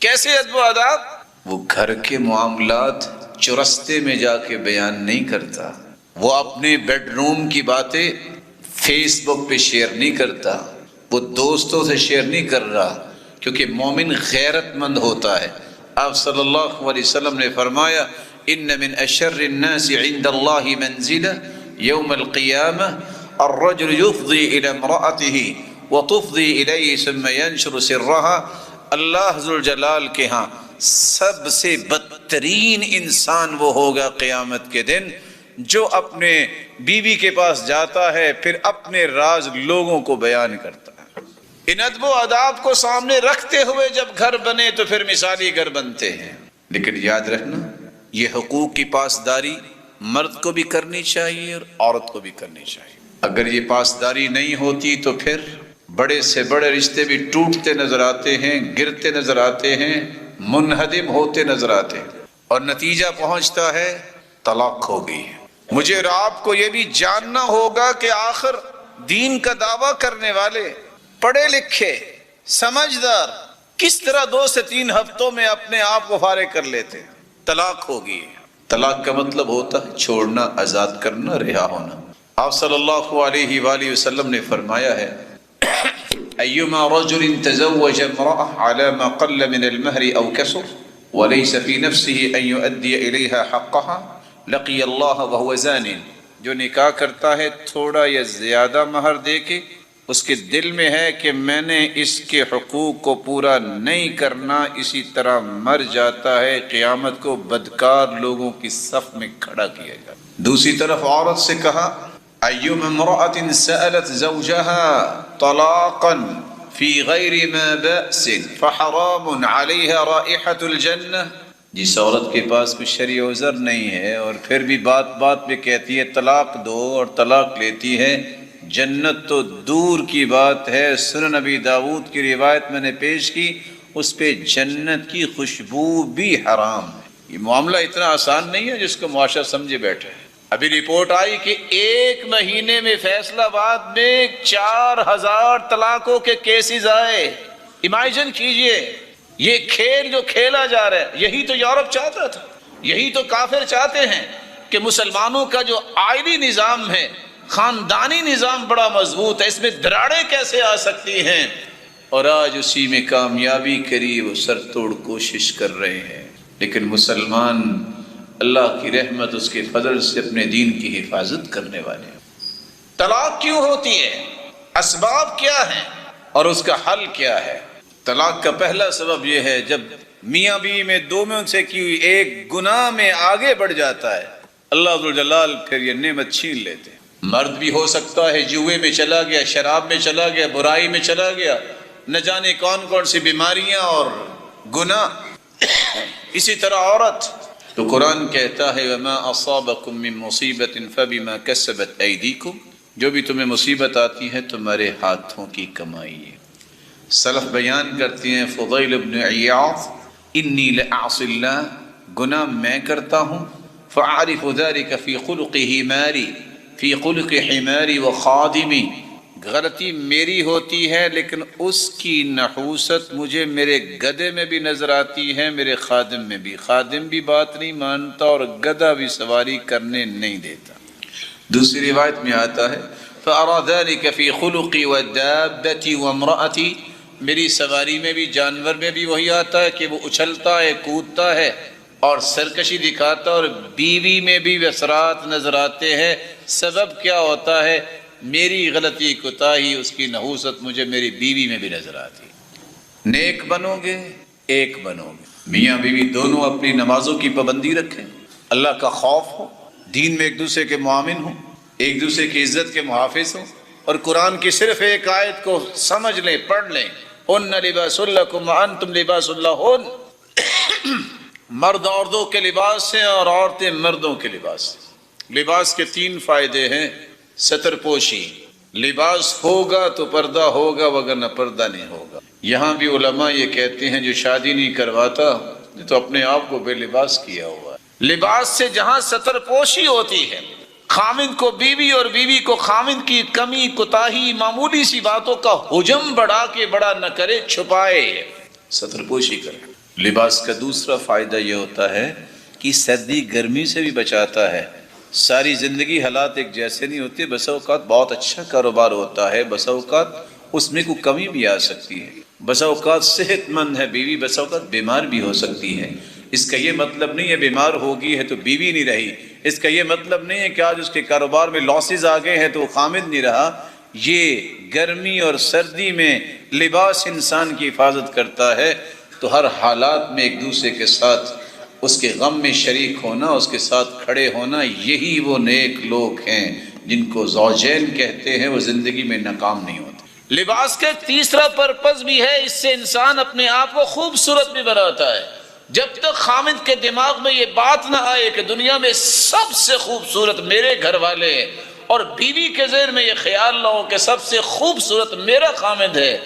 [SPEAKER 1] کیسے ادب و آداب؟ وہ گھر کے معاملات چرستے میں جا کے بیان نہیں کرتا، وہ اپنے بیڈ روم کی باتیں فیس بک پہ شیئر نہیں کرتا، وہ دوستوں سے شیئر نہیں کر رہا، کیونکہ مومن غیرت مند ہوتا ہے۔ آپ صلی اللہ علیہ وسلم نے فرمایا ان من اشر الناس عند اللہ منزلہ یوم القیامہ الرجل یفضی الى امرأته وتفضی الیہ ثم ینشر سرها، اللہ ذوالجلال کے ہاں سب سے بدترین انسان وہ ہوگا قیامت کے دن جو اپنے بیوی کے پاس جاتا ہے پھر اپنے راز لوگوں کو بیان کرتا ہے۔ ان ادب و آداب کو سامنے رکھتے ہوئے جب گھر بنے تو پھر مثالی گھر بنتے ہیں۔ لیکن یاد رکھنا یہ حقوق کی پاسداری مرد کو بھی کرنی چاہیے اور عورت کو بھی کرنی چاہیے۔ اگر یہ پاسداری نہیں ہوتی تو پھر بڑے سے بڑے رشتے بھی ٹوٹتے نظر آتے ہیں، گرتے نظر آتے ہیں، منہدم ہوتے نظر آتے ہیں، اور نتیجہ پہنچتا ہے طلاق ہو گئی۔ مجھے اور آپ کو یہ بھی جاننا ہوگا کہ آخر دین کا دعویٰ کرنے والے پڑھے لکھے سمجھدار کس طرح 2 سے 3 ہفتوں میں اپنے آپ کو فارغ کر لیتے ہیں۔ طلاق ہوگی، طلاق کا مطلب ہوتا ہے چھوڑنا، آزاد کرنا، رہا ہونا۔ آپ صلی اللہ علیہ وآلہ وسلم نے فرمایا ہے ایما رجل تزوج امرأة على ما قل من المہر او کسر وليس في نفسه ان يؤدي اليها حقها لقي الله وهو زان، جو نکاح کرتا ہے تھوڑا یا زیادہ مہر دے کے اس کے دل میں ہے کہ میں نے اس کے حقوق کو پورا نہیں کرنا، اسی طرح مر جاتا ہے، قیامت کو بدکار لوگوں کی صف میں کھڑا کیا جاتا۔ دوسری طرف عورت سے کہا ایما امرأة سألت زوجها طلاقا فی غیر ما بأس فحرام علیہا رائحۃ الجنہ، جس عورت کے پاس کوئی شرعی عذر نہیں ہے اور پھر بھی بات بات پہ کہتی ہے طلاق دو اور طلاق لیتی ہے، جنت تو دور کی بات ہے۔ سنن نبی داؤد کی روایت میں نے پیش کی، اس پہ جنت کی خوشبو بھی حرام ہے۔ یہ معاملہ اتنا آسان نہیں ہے جس کو معاشرہ سمجھے بیٹھے۔ ابھی رپورٹ آئی کہ ایک مہینے میں فیصل آباد میں 4000 طلاقوں کے کیسز آئے۔ امیجن کیجئے، یہ کھیل جو کھیلا جا رہا ہے، یہی تو یورپ چاہتا تھا، یہی تو کافر چاہتے ہیں کہ مسلمانوں کا جو آئلی نظام ہے، خاندانی نظام بڑا مضبوط ہے، اس میں دراڑیں کیسے آ سکتی ہیں، اور آج اسی میں کامیابی کری وہ سر توڑ کوشش کر رہے ہیں۔ لیکن مسلمان اللہ کی رحمت اس کے فضل سے اپنے دین کی حفاظت کرنے والے ہیں۔ طلاق کیوں ہوتی ہے، اسباب کیا ہیں اور اس کا حل کیا ہے؟ طلاق کا پہلا سبب یہ ہے جب میاں بیوی میں دو میں سے کی ہوئی ایک گناہ میں آگے بڑھ جاتا ہے، اللہ ذوالجلال پھر یہ نعمت چھین لیتے ہیں۔ مرد بھی ہو سکتا ہے جوئے میں چلا گیا، شراب میں چلا گیا، برائی میں چلا گیا، نہ جانے کون کون سی بیماریاں اور گناہ۔ اسی طرح عورت، تو قرآن کہتا ہے وَمَا أَصَابَكُم مِّن مُّصِيبَةٍ فَبِمَا كَسَبَتْ أَيْدِيكُمْ، جو بھی تمہیں مصیبت آتی ہے تمہارے ہاتھوں کی کمائی ہے۔ سلف بیان کرتے ہیں، فضیل بن عیاض، انی لأعصی اللہ، گناہ میں کرتا ہوں، فأعرف ذلك فی خلق حماری، فی خلق حماری و خادمی، غلطی میری ہوتی ہے لیکن اس کی نحوست مجھے میرے گدھے میں بھی نظر آتی ہے، میرے خادم میں بھی۔ خادم بھی بات نہیں مانتا اور گدھا بھی سواری کرنے نہیں دیتا۔ دوسری روایت میں آتا ہے فأرى ذلك فی خلقی ودابتی وامرأتی، میری سواری میں بھی، جانور میں بھی وہی آتا ہے کہ وہ اچھلتا ہے، کودتا ہے اور سرکشی دکھاتا، اور بیوی میں بھی اثرات نظر آتے ہیں۔ سبب کیا ہوتا ہے؟ میری غلطی کوتاہی، اس کی نحوست مجھے میری بیوی میں بھی نظر آتی۔ نیک بنو گے، ایک بنو گے، میاں بیوی دونوں اپنی نمازوں کی پابندی رکھیں، اللہ کا خوف ہو، دین میں ایک دوسرے کے معاون ہوں، ایک دوسرے کی عزت کے محافظ ہوں، اور قرآن کی صرف ایک آیت کو سمجھ لیں، پڑھ لیں، ہن لباس لکم وانتم لباس لہن، مرد عورتوں کے لباس ہیں اور عورتیں مردوں کے لباس ہیں۔ لباس کے 3 فائدے ہیں۔ ستر پوشی، لباس ہوگا تو پردہ ہوگا وگرنہ پردہ نہیں ہوگا۔ یہاں بھی علماء یہ کہتے ہیں جو شادی نہیں کرواتا تو اپنے آپ کو بے لباس کیا ہوا ہے۔ لباس سے جہاں ستر پوشی ہوتی ہے، خامند کو بیوی اور بیوی کو خامند کی کمی کوتاہی، معمولی سی باتوں کا حجم بڑھا کے بڑا نہ کرے، چھپائے، ستر پوشی کرے۔ لباس کا دوسرا فائدہ یہ ہوتا ہے کہ سردی گرمی سے بھی بچاتا ہے۔ ساری زندگی حالات ایک جیسے نہیں ہوتے، بسا اوقات بہت اچھا کاروبار ہوتا ہے، بسا اوقات اس میں کوئی کمی بھی آ سکتی ہے، بسا اوقات صحت مند ہے بیوی، بسا اوقات بیمار بھی ہو سکتی ہے۔ اس کا یہ مطلب نہیں ہے بیمار ہوگی ہے تو بیوی نہیں رہی، اس کا یہ مطلب نہیں ہے کہ آج اس کے کاروبار میں لاسز آ گئے ہیں تو وہ خامد نہیں رہا۔ یہ گرمی اور سردی میں لباس انسان کی حفاظت کرتا ہے، تو ہر حالات میں ایک دوسرے کے ساتھ اس کے غم میں شریک ہونا، اس کے ساتھ کھڑے ہونا، یہی وہ نیک لوگ ہیں جن کو زوجین کہتے ہیں، وہ زندگی میں ناکام نہیں ہوتے۔ لباس کا تیسرا پرپز بھی ہے، اس سے انسان اپنے آپ کو خوبصورت بھی بناتا ہے۔ جب تک خامد کے دماغ میں یہ بات نہ آئے کہ دنیا میں سب سے خوبصورت میرے گھر والے ہیں، اور بیوی کے ذہن میں یہ خیال نہ ہو کہ سب سے خوبصورت میرا خامد ہے،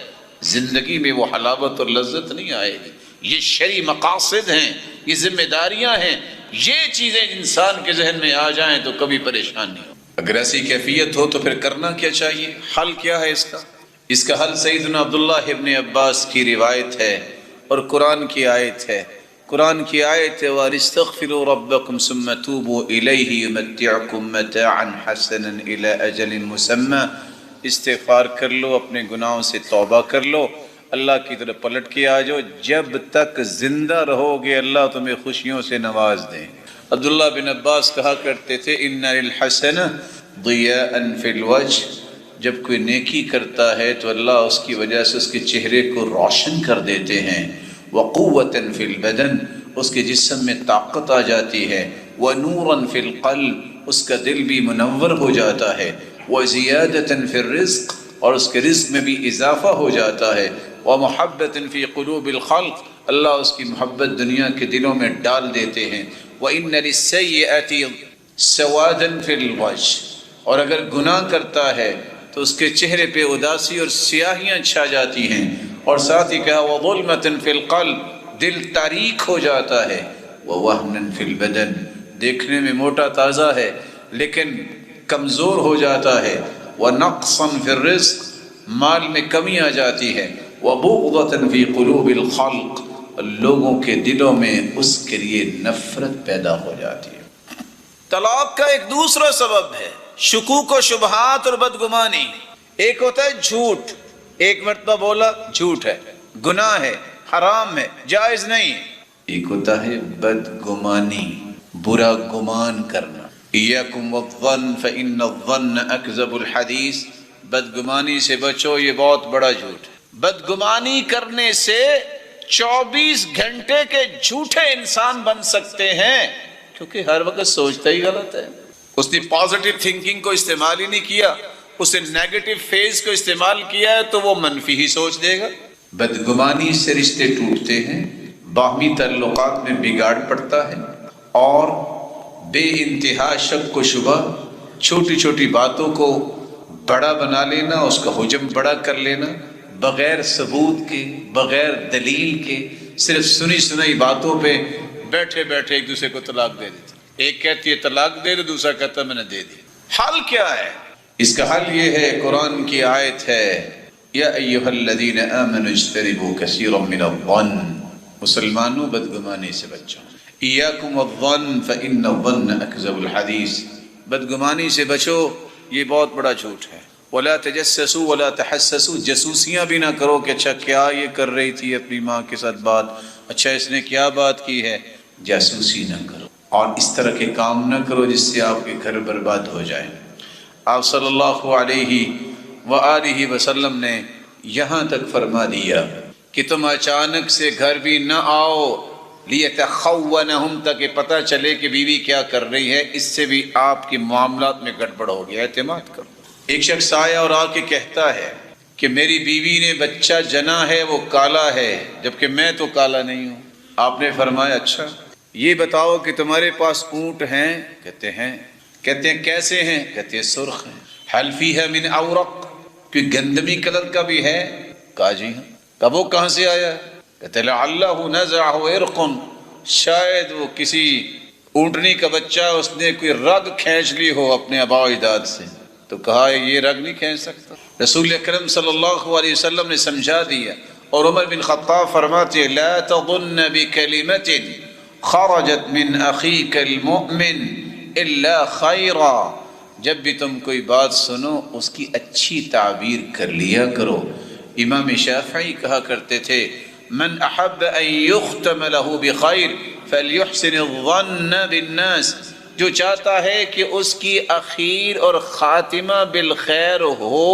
[SPEAKER 1] زندگی میں وہ حلاوت اور لذت نہیں آئے گی۔ یہ شرعی مقاصد ہیں، یہ ذمہ داریاں ہیں، یہ چیزیں انسان کے ذہن میں آ جائیں تو کبھی پریشان نہیں ہو۔ اگر ایسی کیفیت ہو تو پھر کرنا کیا چاہیے؟ حل کیا ہے اس کا؟ اس کا حل سیدنا عبداللہ ابن عباس کی روایت ہے اور قرآن کی آیت ہے۔ قرآن کی آیت ہے وَاسْتَغْفِرُوا رَبَّكُمْ ثُمَّ تُوبُوا إِلَيْهِ يُمَتِّعْكُمْ مَتَاعًا حَسَنًا إِلَىٰ أَجَلٍ مُّسَمًّى، استغفار کر لو، اپنے گناہوں سے توبہ کر لو، اللہ کی طرف پلٹ کے آ جاؤ، جب تک زندہ رہو گے اللہ تمہیں خوشیوں سے نواز دیں۔ عبداللہ بن عباس کہا کرتے تھے اِنَّ لِلْحَسَنَةِ ضِيَاءً فِي الْوَجْهِ، جب کوئی نیکی کرتا ہے تو اللہ اس کی وجہ سے اس کے چہرے کو روشن کر دیتے ہیں۔ وَقُوَّةً فِي الْبَدَنِ، اس کے جسم میں طاقت آ جاتی ہے۔ وَنُورًا فِي الْقَلْبِ، اس کا دل بھی منور ہو جاتا ہے۔ وَزِيَادَةً فِي الرِّزْقِ، اور اس کے رزق میں بھی اضافہ ہو جاتا ہے۔ وَمُحَبَّةٍ فِي قُلُوبِ الْخَلْقِ، اللہ اس کی محبت دنیا کے دلوں میں ڈال دیتے ہیں۔ وَإِنَّ لِلسَّيِّئَةِ سَوَادًا فِي الْوَجْهِ، اور اگر گناہ کرتا ہے تو اس کے چہرے پہ اداسی اور سیاہیاں چھا جاتی ہیں، اور ساتھ ہی کہا وَظُلْمَةٍ فِي الْقَلْبِ، دل تاریک ہو جاتا ہے۔ وَوَهْنًا فِي الْبَدَنِ، دیکھنے میں موٹا تازہ ہے لیکن کمزور ہو جاتا ہے۔ وَنَقْصًا فِي الرِّزْقِ، مال میں کمی آ جاتی ہے۔ وَبُغْضَةً فِي قُلُوبِ الْخَلْقِ، لوگوں کے دلوں میں اس کے لیے نفرت پیدا ہو جاتی ہے۔ طلاق کا ایک دوسرا سبب ہے شکوک و شبہات اور بدگمانی۔ ایک ہوتا ہے جھوٹ، ایک مرتبہ بولا جھوٹ ہے، گناہ ہے، حرام ہے، جائز نہیں۔ ایک ہوتا ہے بدگمانی، برا گمان کرنا۔ ایاکم والظن فإن الظن اکذب الحدیث، بدگمانی سے بچو، یہ بہت بڑا جھوٹ ہے۔ بدگمانی کرنے سے 24 گھنٹے کے جھوٹے انسان بن سکتے ہیں، کیونکہ ہر وقت سوچتا ہی غلط ہے۔ اس نے پازیٹیو تھنکنگ کو استعمال ہی نہیں کیا، اس نے نیگیٹو فیز کو استعمال کیا ہے تو وہ منفی ہی سوچ دے گا۔ بدگمانی سے رشتے ٹوٹتے ہیں، باہمی تعلقات میں بگاڑ پڑتا ہے، اور بے انتہا شک و شبہ، چھوٹی چھوٹی باتوں کو بڑا بنا لینا، اس کا حجم بڑا کر لینا، بغیر ثبوت کے، بغیر دلیل کے، صرف سنی سنائی باتوں پہ بیٹھے بیٹھے ایک دوسرے کو طلاق دے دیتے۔ ایک کہتی ہے طلاق دے دو، دوسرا کہتا ہے میں نے دے دی۔ حل کیا ہے اس کا؟ حل یہ ہے، قرآن کی آیت ہے یا ایھا الذین آمنوا اجتنبوا کثیرا من الظن، مسلمانوں بدگمانی سے بچو۔ ایاکم والظن فإن الظن اکذب الحدیث، بدگمانی سے بچو، یہ بہت بڑا جھوٹ ہے۔ ولا تجسسوا ولا تحسسوا، جاسوسیاں بھی نہ کرو کہ اچھا کیا یہ کر رہی تھی اپنی ماں کے ساتھ بات، اچھا اس نے کیا بات کی ہے، جاسوسی نہ کرو، اور اس طرح کے کام نہ کرو جس سے آپ کے گھر برباد ہو جائے۔ آپ صلی اللہ علیہ وآلہ وسلم نے یہاں تک فرما دیا کہ تم اچانک سے گھر بھی نہ آؤ، لیتخونہم، تاکہ پتہ چلے کہ بیوی کیا کر رہی ہے، اس سے بھی آپ کے معاملات میں گڑبڑ ہو گیا، اعتماد کرو۔ ایک شخص آیا اور آ کے کہتا ہے کہ میری بیوی نے بچہ جنا ہے، وہ کالا ہے، جبکہ میں تو کالا نہیں ہوں۔ آپ نے فرمایا اچھا یہ بتاؤ کہ تمہارے پاس اونٹ ہیں؟ کہتے ہیں۔ کہتے ہیں کیسے ہیں؟ کہتے ہیں سرخ ہیں۔ حل فیہا من اورق، کوئی گندمی کلر کا بھی ہے؟ کہا جی ہاں۔ کب وہ کہاں سے آیا؟ کہتے لعلہ نزعہ عرق، شاید وہ کسی اونٹنی کا بچہ، اس نے کوئی رگ کھینچ لی ہو اپنے آباء و اجداد سے۔ تو کہا یہ رگ نہیں کھینچ سکتا۔ رسول اکرم صلی اللہ علیہ وسلم نے سمجھا دیا، اور عمر بن خطاب فرماتے لا تظن بکلمۃ خرجت من اخیک المؤمن الا خیرا، جب بھی تم کوئی بات سنو اس کی اچھی تعبیر کر لیا کرو۔ امام شافعی کہا کرتے تھے من احب ان یختم له بخیر فلیحسن الظن بالناس، جو چاہتا ہے کہ اس کی اخیر اور خاتمہ بالخیر ہو،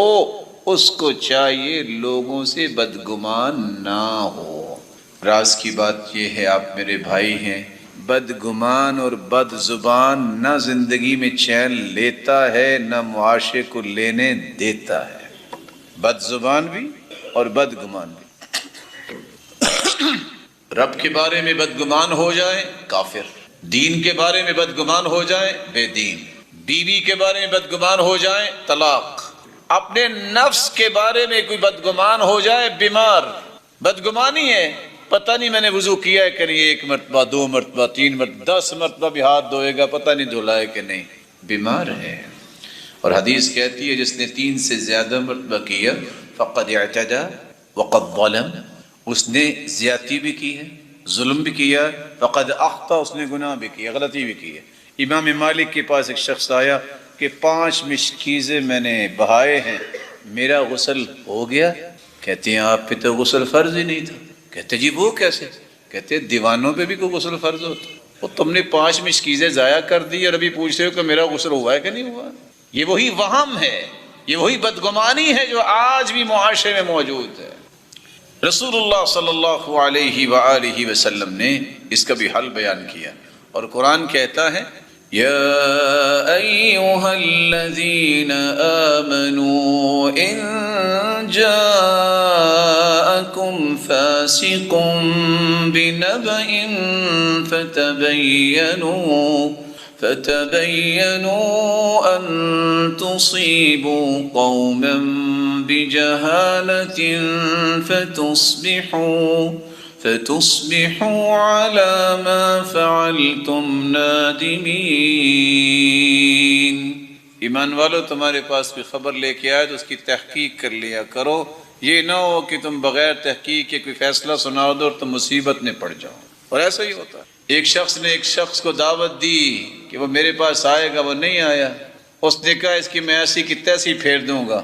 [SPEAKER 1] اس کو چاہیے لوگوں سے بدگمان نہ ہو۔ راز کی بات یہ ہے، آپ میرے بھائی ہیں، بدگمان اور بد زبان نہ زندگی میں چین لیتا ہے نہ معاشرے کو لینے دیتا ہے۔ بد زبان بھی اور بدگمان بھی۔ رب کے بارے میں بدگمان ہو جائے کافر، دین کے بارے میں بدگمان ہو جائے بے دین، بیوی کے بارے میں بدگمان ہو جائے طلاق، اپنے نفس کے بارے میں کوئی بدگمان ہو جائے بیمار۔ بدگمانی ہے، پتہ نہیں میں نے وضو کیا ہے کہ نہیں، 1 مرتبہ 2 مرتبہ 3 مرتبہ 10 مرتبہ بھی ہاتھ دھوئے گا، پتہ نہیں دھلا ہے کہ نہیں، بیمار ہے۔ اور حدیث کہتی ہے جس نے 3 سے زیادہ مرتبہ کیا فقد اعتدى وقد ظلم، اس نے زیادتی بھی کی ہے، ظلم بھی کیا، فقد اخطا، اس نے گناہ بھی کیا، غلطی بھی کی ہے۔ امام مالک کے پاس ایک شخص آیا کہ 5 مشکیزیں میں نے بہائے ہیں، میرا غسل ہو گیا؟ کہتے ہیں آپ پہ تو غسل فرض ہی نہیں تھا۔ کہتے جی وہ کیسے؟ کہتے دیوانوں پہ بھی کوئی غسل فرض ہوتا، وہ تم نے 5 مشکیزیں ضائع کر دی اور ابھی پوچھ رہے ہو کہ میرا غسل ہوا ہے کہ نہیں ہوا۔ یہ وہی وہم ہے، یہ وہی بدگمانی ہے جو آج بھی معاشرے میں موجود ہے۔ رسول اللہ صلی اللہ علیہ وآلہ وسلم نے اس کا بھی حل بیان کیا، اور قرآن کہتا ہے يا أيها الذين آمنوا إن جاءكم فاسق بنبأ فتبينوا أن تصيبوا قوما بجهالة فتصبحوا على ما فعلتم نادمین۔ ایمان والو، تمہارے پاس کوئی خبر لے کے آئے تو اس کی تحقیق کر لیا کرو، یہ نہ ہو کہ تم بغیر تحقیق کے کوئی فیصلہ سنا دو اور تم مصیبت میں پڑ جاؤ۔ اور ایسا ہی ہوتا ہے، ایک شخص نے ایک شخص کو دعوت دی کہ وہ میرے پاس آئے گا، وہ نہیں آیا، اس نے کہا اس کی میں ایسی کی تیسی پھیر دوں گا،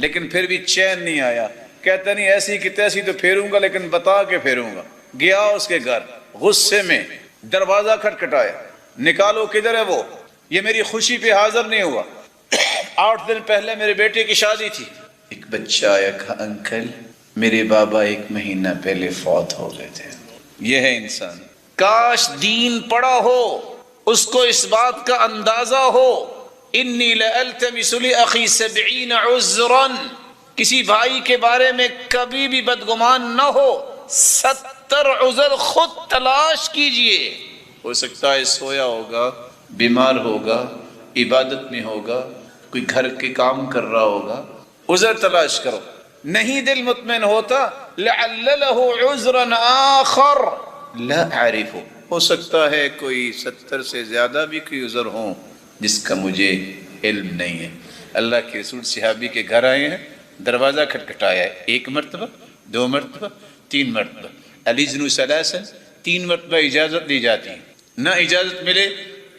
[SPEAKER 1] لیکن پھر بھی چین نہیں آیا، کہتا نہیں ایسی کی تیسی تو پھیروں گا لیکن بتا کے پھیروں گا۔ گیا اس کے گھر، غصے میں دروازہ کھٹکھٹایا، نکالو کدھر ہے وہ، یہ میری خوشی پہ حاضر نہیں ہوا، 8 دن پہلے میرے بیٹے کی شادی تھی۔ ایک بچہ آیا، کہا انکل میرے بابا 1 مہینہ پہلے فوت ہو گئے تھے۔ یہ ہے انسان، کاش دین پڑھا ہو، اس کو اس بات کا اندازہ ہو، انی لالتمس لاخی 70 عذرا، کسی بھائی کے بارے میں کبھی بھی بدگمان نہ ہو، 70 عذر خود تلاش کیجئے۔ ہو سکتا ہے سویا ہوگا، بیمار ہوگا، عبادت میں ہوگا، کوئی گھر کے کام کر رہا ہوگا، عذر تلاش کرو۔ نہیں دل مطمئن ہوتا، لعل له عذرا آخر لا اعرفه، ہو سکتا ہے کوئی 70 سے زیادہ بھی کوئی عذر ہوں جس کا مجھے علم نہیں ہے۔ اللہ کے رسول صحابی کے گھر آئے ہیں، دروازہ کھٹکھٹایا ہے، 1 مرتبہ، 2 مرتبہ، 3 مرتبہ، الیزن ثلاثا، 3 مرتبہ اجازت دی جاتی ہے، نہ اجازت ملے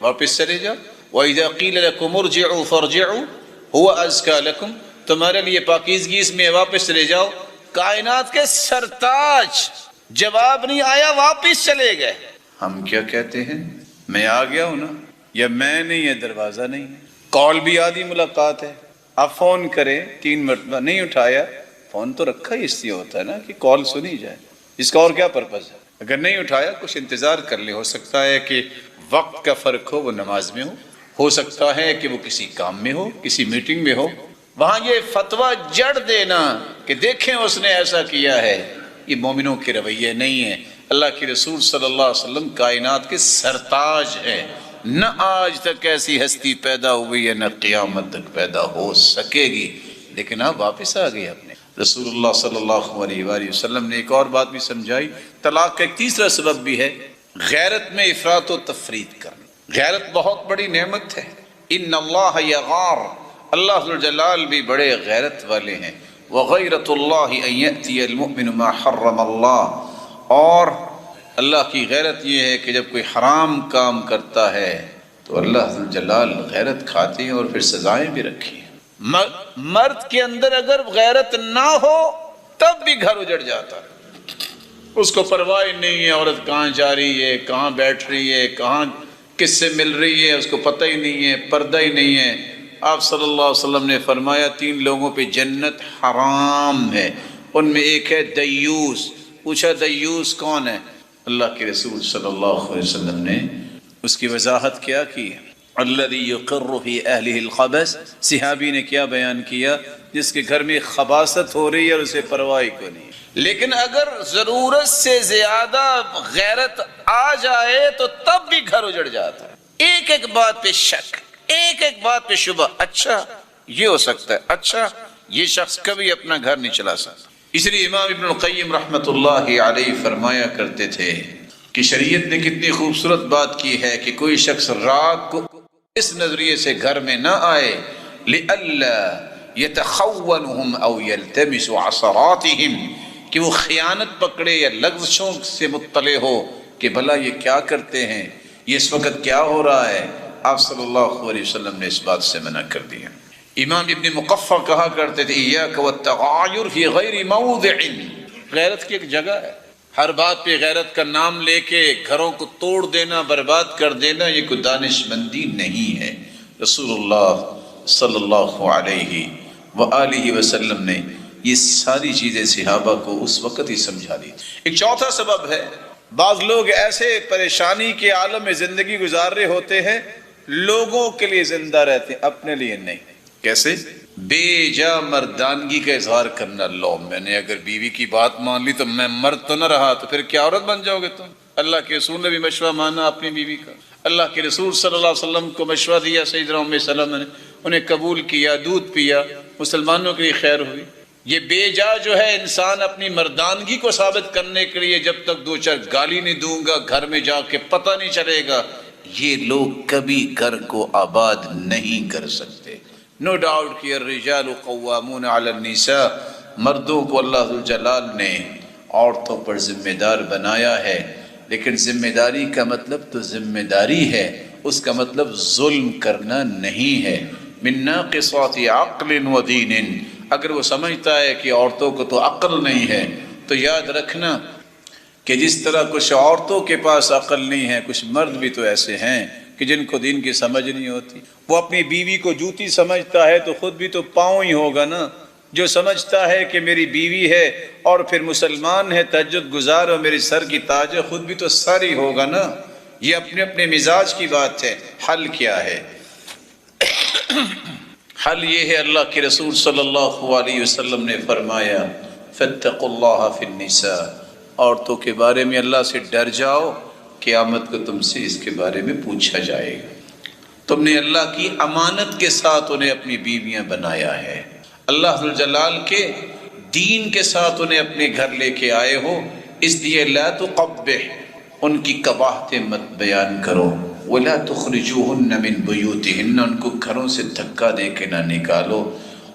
[SPEAKER 1] واپس چلے جاؤ۔ وَإِذَا قِيلَ لَكُمُ ارْجِعُوا فَارْجِعُوا هُوَ أَزْكَىٰ لَكُمْ، تمہارے لیے پاکیزگی اس میں، واپس چلے جاؤ۔ کائنات کے سرتاج، جواب نہیں آیا، واپس چلے گئے۔ ہم کیا کہتے ہیں، میں آ گیا ہوں نا، یا میں نہیں ہے، دروازہ نہیں ہے۔ کال بھی آدھی ملاقات ہے، آپ فون کریں 3 مرتبہ نہیں اٹھایا، فون تو رکھا ہی اس لیے ہوتا ہے نا کہ کال سنی جائے، اس کا اور کیا پرپز ہے؟ اگر نہیں اٹھایا کچھ انتظار کر لے، ہو سکتا ہے کہ وقت کا فرق ہو، وہ نماز میں ہو سکتا ہے کہ وہ کسی کام میں ہو، کسی میٹنگ میں ہو، وہاں یہ فتویٰ جڑ دینا کہ دیکھیں اس نے ایسا کیا ہے، یہ مومنوں کے رویے نہیں ہیں۔ اللہ کے رسول صلی اللہ علیہ وسلم کائنات کے سرتاج ہے، نہ آج تک ایسی ہستی پیدا ہوئی ہے، نہ قیامت تک پیدا ہو سکے گی، لیکن آپ واپس آ گئے اپنے۔ رسول اللہ صلی اللہ علیہ وآلہ وسلم نے ایک اور بات بھی سمجھائی، طلاق کا ایک تیسرا سبب بھی ہے غیرت میں افراط و تفریط کرنا۔ غیرت بہت بڑی نعمت ہے، ان اللہ یغار، اللہ ذوالجلال بھی بڑے غیرت والے ہیں۔ وغیرت اللہ ان یأتی المؤمن ما حرم اللہ، اور اللہ کی غیرت یہ ہے کہ جب کوئی حرام کام کرتا ہے تو اللہ ذوالجلال غیرت کھاتے ہیں اور پھر سزائیں بھی رکھی ہیں۔ مرد کے اندر اگر غیرت نہ ہو تب بھی گھر اجڑ جاتا ہے، اس کو پرواہ نہیں ہے عورت کہاں جا رہی ہے، کہاں بیٹھ رہی ہے، کہاں کس سے مل رہی ہے، اس کو پتہ ہی نہیں ہے، پردہ ہی نہیں ہے۔ آپ صلی اللہ علیہ وسلم نے فرمایا 3 لوگوں پہ جنت حرام ہے، ان میں ایک ہے دیوس۔ پوچھا دیوس کون ہے؟ اللہ کے رسول صلی اللہ علیہ وسلم نے اس کی وضاحت کیا کی، الذی یقر فی اہلہ الخبث، صحابی نے کیا بیان کیا، جس کے گھر میں خباثت ہو رہی ہے اور اسے پرواہ کو نہیں۔ لیکن اگر ضرورت سے زیادہ غیرت آ جائے تو تب بھی گھر اجڑ جاتا ہے، ایک ایک بات پہ شک، ایک ایک بات پہ شبہ، اچھا یہ ہو سکتا ہے، اچھا یہ شخص کبھی اپنا گھر نہیں چلا سکتا۔ اس لیے امام ابن القیم رحمۃ اللہ علیہ فرمایا کرتے تھے کہ شریعت نے کتنی خوبصورت بات کی ہے کہ کوئی شخص رات کو اس نظریے سے گھر میں نہ آئے، لئلا یتخونہم او یلتمس عثراتہم، کہ وہ خیانت پکڑے یا لغزشوں سے مطلع ہو کہ بھلا یہ کیا کرتے ہیں، یہ اس وقت کیا ہو رہا ہے۔ آپ صلی اللہ علیہ وسلم نے اس بات سے منع کر دیا۔ امام ابن مقفع کہا کرتے تھے ایاک والتغایر فی غیر موضع، غیرت کی ایک جگہ ہے، ہر بات پہ غیرت کا نام لے کے گھروں کو توڑ دینا، برباد کر دینا، یہ کوئی دانش مندی نہیں ہے۔ رسول اللہ صلی اللہ علیہ وآلہ وسلم نے یہ ساری چیزیں صحابہ کو اس وقت ہی سمجھا دی۔ ایک چوتھا سبب ہے، بعض لوگ ایسے پریشانی کے عالم میں زندگی گزار رہے ہوتے ہیں لوگوں کے لیے زندہ رہتے ہیں، اپنے لیے نہیں۔ کیسے؟ بے جا مردانگی کا اظہار کرنا، لو میں نے اگر بیوی کی بات مان لی تو میں مرد تو نہ رہا، تو پھر کیا عورت بن جاؤ گے تم؟ اللہ کے رسول نے بھی مشورہ مانا اپنی بیوی کا، اللہ کے رسول صلی اللہ علیہ وسلم کو مشورہ دیا سیدنا ام سلمہ نے، انہیں قبول کیا، دودھ پیا، مسلمانوں کے لیے خیر ہوئی۔ یہ بے جا جو ہے انسان اپنی مردانگی کو ثابت کرنے کے لیے جب تک دو چار گالی نہیں دوں گا، گھر میں جا کے پتہ نہیں چلے گا، یہ لوگ کبھی گھر کو آباد نہیں کر سکتے۔ نو ڈاؤٹ کہ الرجال قوامون علی النساء، مردوں کو اللہ ذو الجلال نے عورتوں پر ذمہ دار بنایا ہے، لیکن ذمہ داری کا مطلب تو ذمہ داری ہے، اس کا مطلب ظلم کرنا نہیں ہے۔ من ناقصات عقل و دین، اگر وہ سمجھتا ہے کہ عورتوں کو تو عقل نہیں ہے تو یاد رکھنا کہ جس طرح کچھ عورتوں کے پاس عقل نہیں ہے، کچھ مرد بھی تو ایسے ہیں کہ جن کو دین کی سمجھ نہیں ہوتی۔ وہ اپنی بیوی کو جوتی سمجھتا ہے تو خود بھی تو پاؤں ہی ہوگا نا۔ جو سمجھتا ہے کہ میری بیوی ہے اور پھر مسلمان ہے، تہجد گزار اور میرے سر کی تاج ہے، خود بھی تو سر ہی ہوگا نا۔ یہ اپنے اپنے مزاج کی بات ہے۔ حل کیا ہے؟ حل یہ ہے، اللہ کے رسول صلی اللہ علیہ وسلم نے فرمایا فاتقوا اللہ فی النساء، عورتوں کے بارے میں اللہ سے ڈر جاؤ، قیامت کو تم سے اس کے بارے میں پوچھا جائے گا۔ تم نے اللہ کی امانت کے ساتھ انہیں اپنی بیویاں بنایا ہے، اللہ ذو الجلال کے دین کے ساتھ انہیں اپنے گھر لے کے آئے ہو، اس لیے لا تقبح، ان کی قباحتیں مت بیان کرو، ولا تخرجوهن من بیوتهن، ان کو گھروں سے دھکا دے کے نہ نکالو،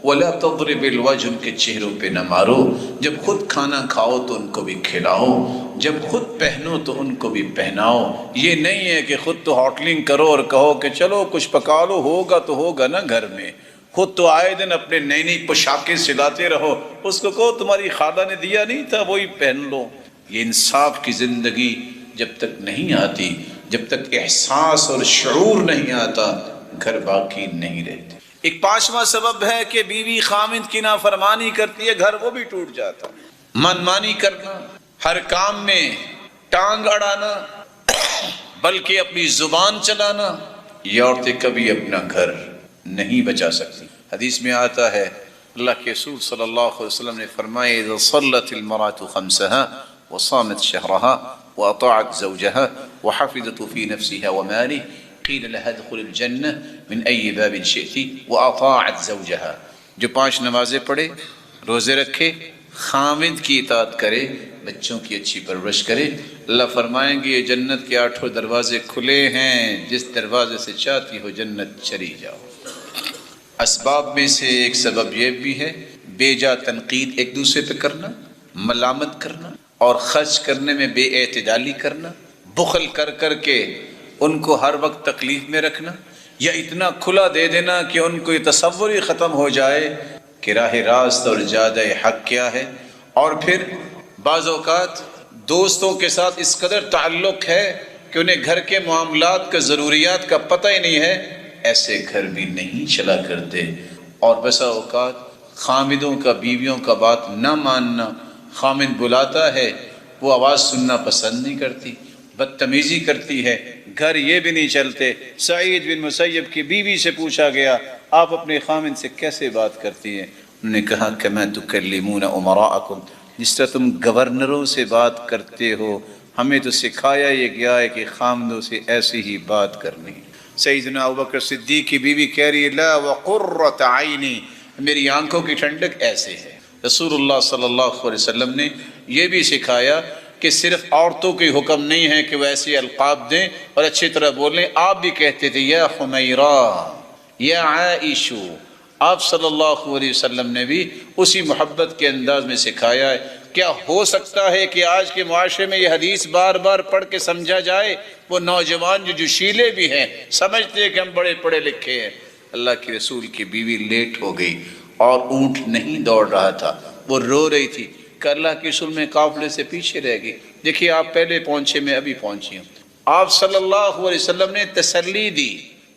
[SPEAKER 1] ولا تضرب الوجه، ان کے چہروں پہ نہ مارو، جب خود کھانا کھاؤ تو ان کو بھی کھلاؤ، جب خود پہنو تو ان کو بھی پہناؤ۔ یہ نہیں ہے کہ خود تو ہوٹلنگ کرو اور کہو کہ چلو کچھ پکا لو، ہوگا تو ہوگا نا گھر میں، خود تو آئے دن اپنے نئی نئی پوشاکیں سلاتے رہو، اس کو کہو تمہاری خالہ نے دیا نہیں تھا وہی پہن لو۔ یہ انصاف کی زندگی جب تک نہیں آتی، جب تک احساس اور شعور نہیں آتا، گھر باقی نہیں رہتے۔ ایک پانچواں سبب ہے کہ بیوی خامند کی نافرمانی کرتی ہے، گھر وہ بھی ٹوٹ جاتا۔ من مانی کرنا، ہر کام میں ٹانگ اڑانا، بلکہ اپنی زبان چلانا، یہ عورتیں کبھی اپنا گھر نہیں بچا سکتی۔ حدیث میں آتا ہے، اللہ کے رسول صلی اللہ علیہ وسلم نے فرمایا اذا صلت المرأة خمسها وصامت شهرها وأطاعت زوجها وحفظت في نفسها وماله قيل لها ادخل الجنة من أي باب شئت وأطاعت زوجها، جو 5 نمازیں پڑھے، روزے رکھے، خامد کی اطاعت کرے، بچوں کی اچھی پرورش کرے، اللہ فرمائیں گے یہ جنت کے 8 دروازے کھلے ہیں، جس دروازے سے چاہتی ہو جنت چلی جاؤ۔ اسباب میں سے ایک سبب یہ بھی ہے بے جا تنقید ایک دوسرے پہ کرنا، ملامت کرنا، اور خرچ کرنے میں بے اعتدالی کرنا، بخل کر کر کے ان کو ہر وقت تکلیف میں رکھنا، یا اتنا کھلا دے دینا کہ ان کو یہ تصور ہی ختم ہو جائے کہ راہ راست اور جادہ حق کیا ہے۔ اور پھر بعض اوقات دوستوں کے ساتھ اس قدر تعلق ہے کہ انہیں گھر کے معاملات کا، ضروریات کا پتہ ہی نہیں ہے، ایسے گھر بھی نہیں چلا کرتے۔ اور بسا اوقات خامدوں کا بیویوں کا بات نہ ماننا، خامد بلاتا ہے وہ آواز سننا پسند نہیں کرتی، بدتمیزی کرتی ہے، گھر یہ بھی نہیں چلتے۔ سعید بن مسیب کی بیوی سے پوچھا گیا آپ اپنے خامد سے کیسے بات کرتی ہیں؟ انہوں نے کہا کما تکلمون امراءکم، جس طرح تم گورنروں سے بات کرتے ہو، ہمیں تو سکھایا یہ گیا ہے کہ خامدوں سے ایسی ہی بات کرنی۔ سیدنا ابوبکر صدیق کی بیوی کہہ رہی ہے لا وقرۃ عینی، میری آنکھوں کی ٹھنڈک ایسے ہے۔ رسول اللہ صلی اللہ علیہ وسلم نے یہ بھی سکھایا کہ صرف عورتوں کے حکم نہیں ہے کہ وہ ایسے القاب دیں اور اچھی طرح بولیں، آپ بھی کہتے تھے یا حمیرہ، یا عائشہ، آپ صلی اللہ علیہ وسلم نے بھی اسی محبت کے انداز میں سکھایا ہے۔ کیا ہو سکتا ہے کہ آج کے معاشرے میں یہ حدیث بار بار پڑھ کے سمجھا جائے؟ وہ نوجوان جو جوشیلے بھی ہیں، سمجھتے ہیں کہ ہم بڑے پڑھے لکھے ہیں۔ اللہ کے رسول کی بیوی لیٹ ہو گئی اور اونٹ نہیں دوڑ رہا تھا، وہ رو رہی تھی کہ اللہ کے رسول میں قافلے سے پیچھے رہ گئی، دیکھیے آپ پہلے پہنچے، میں ابھی پہنچی ہوں۔ آپ صلی اللہ علیہ وسلم نے تسلی دی،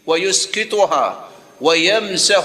[SPEAKER 1] وَيُسْقِطُهَا وَيَمْسَحُ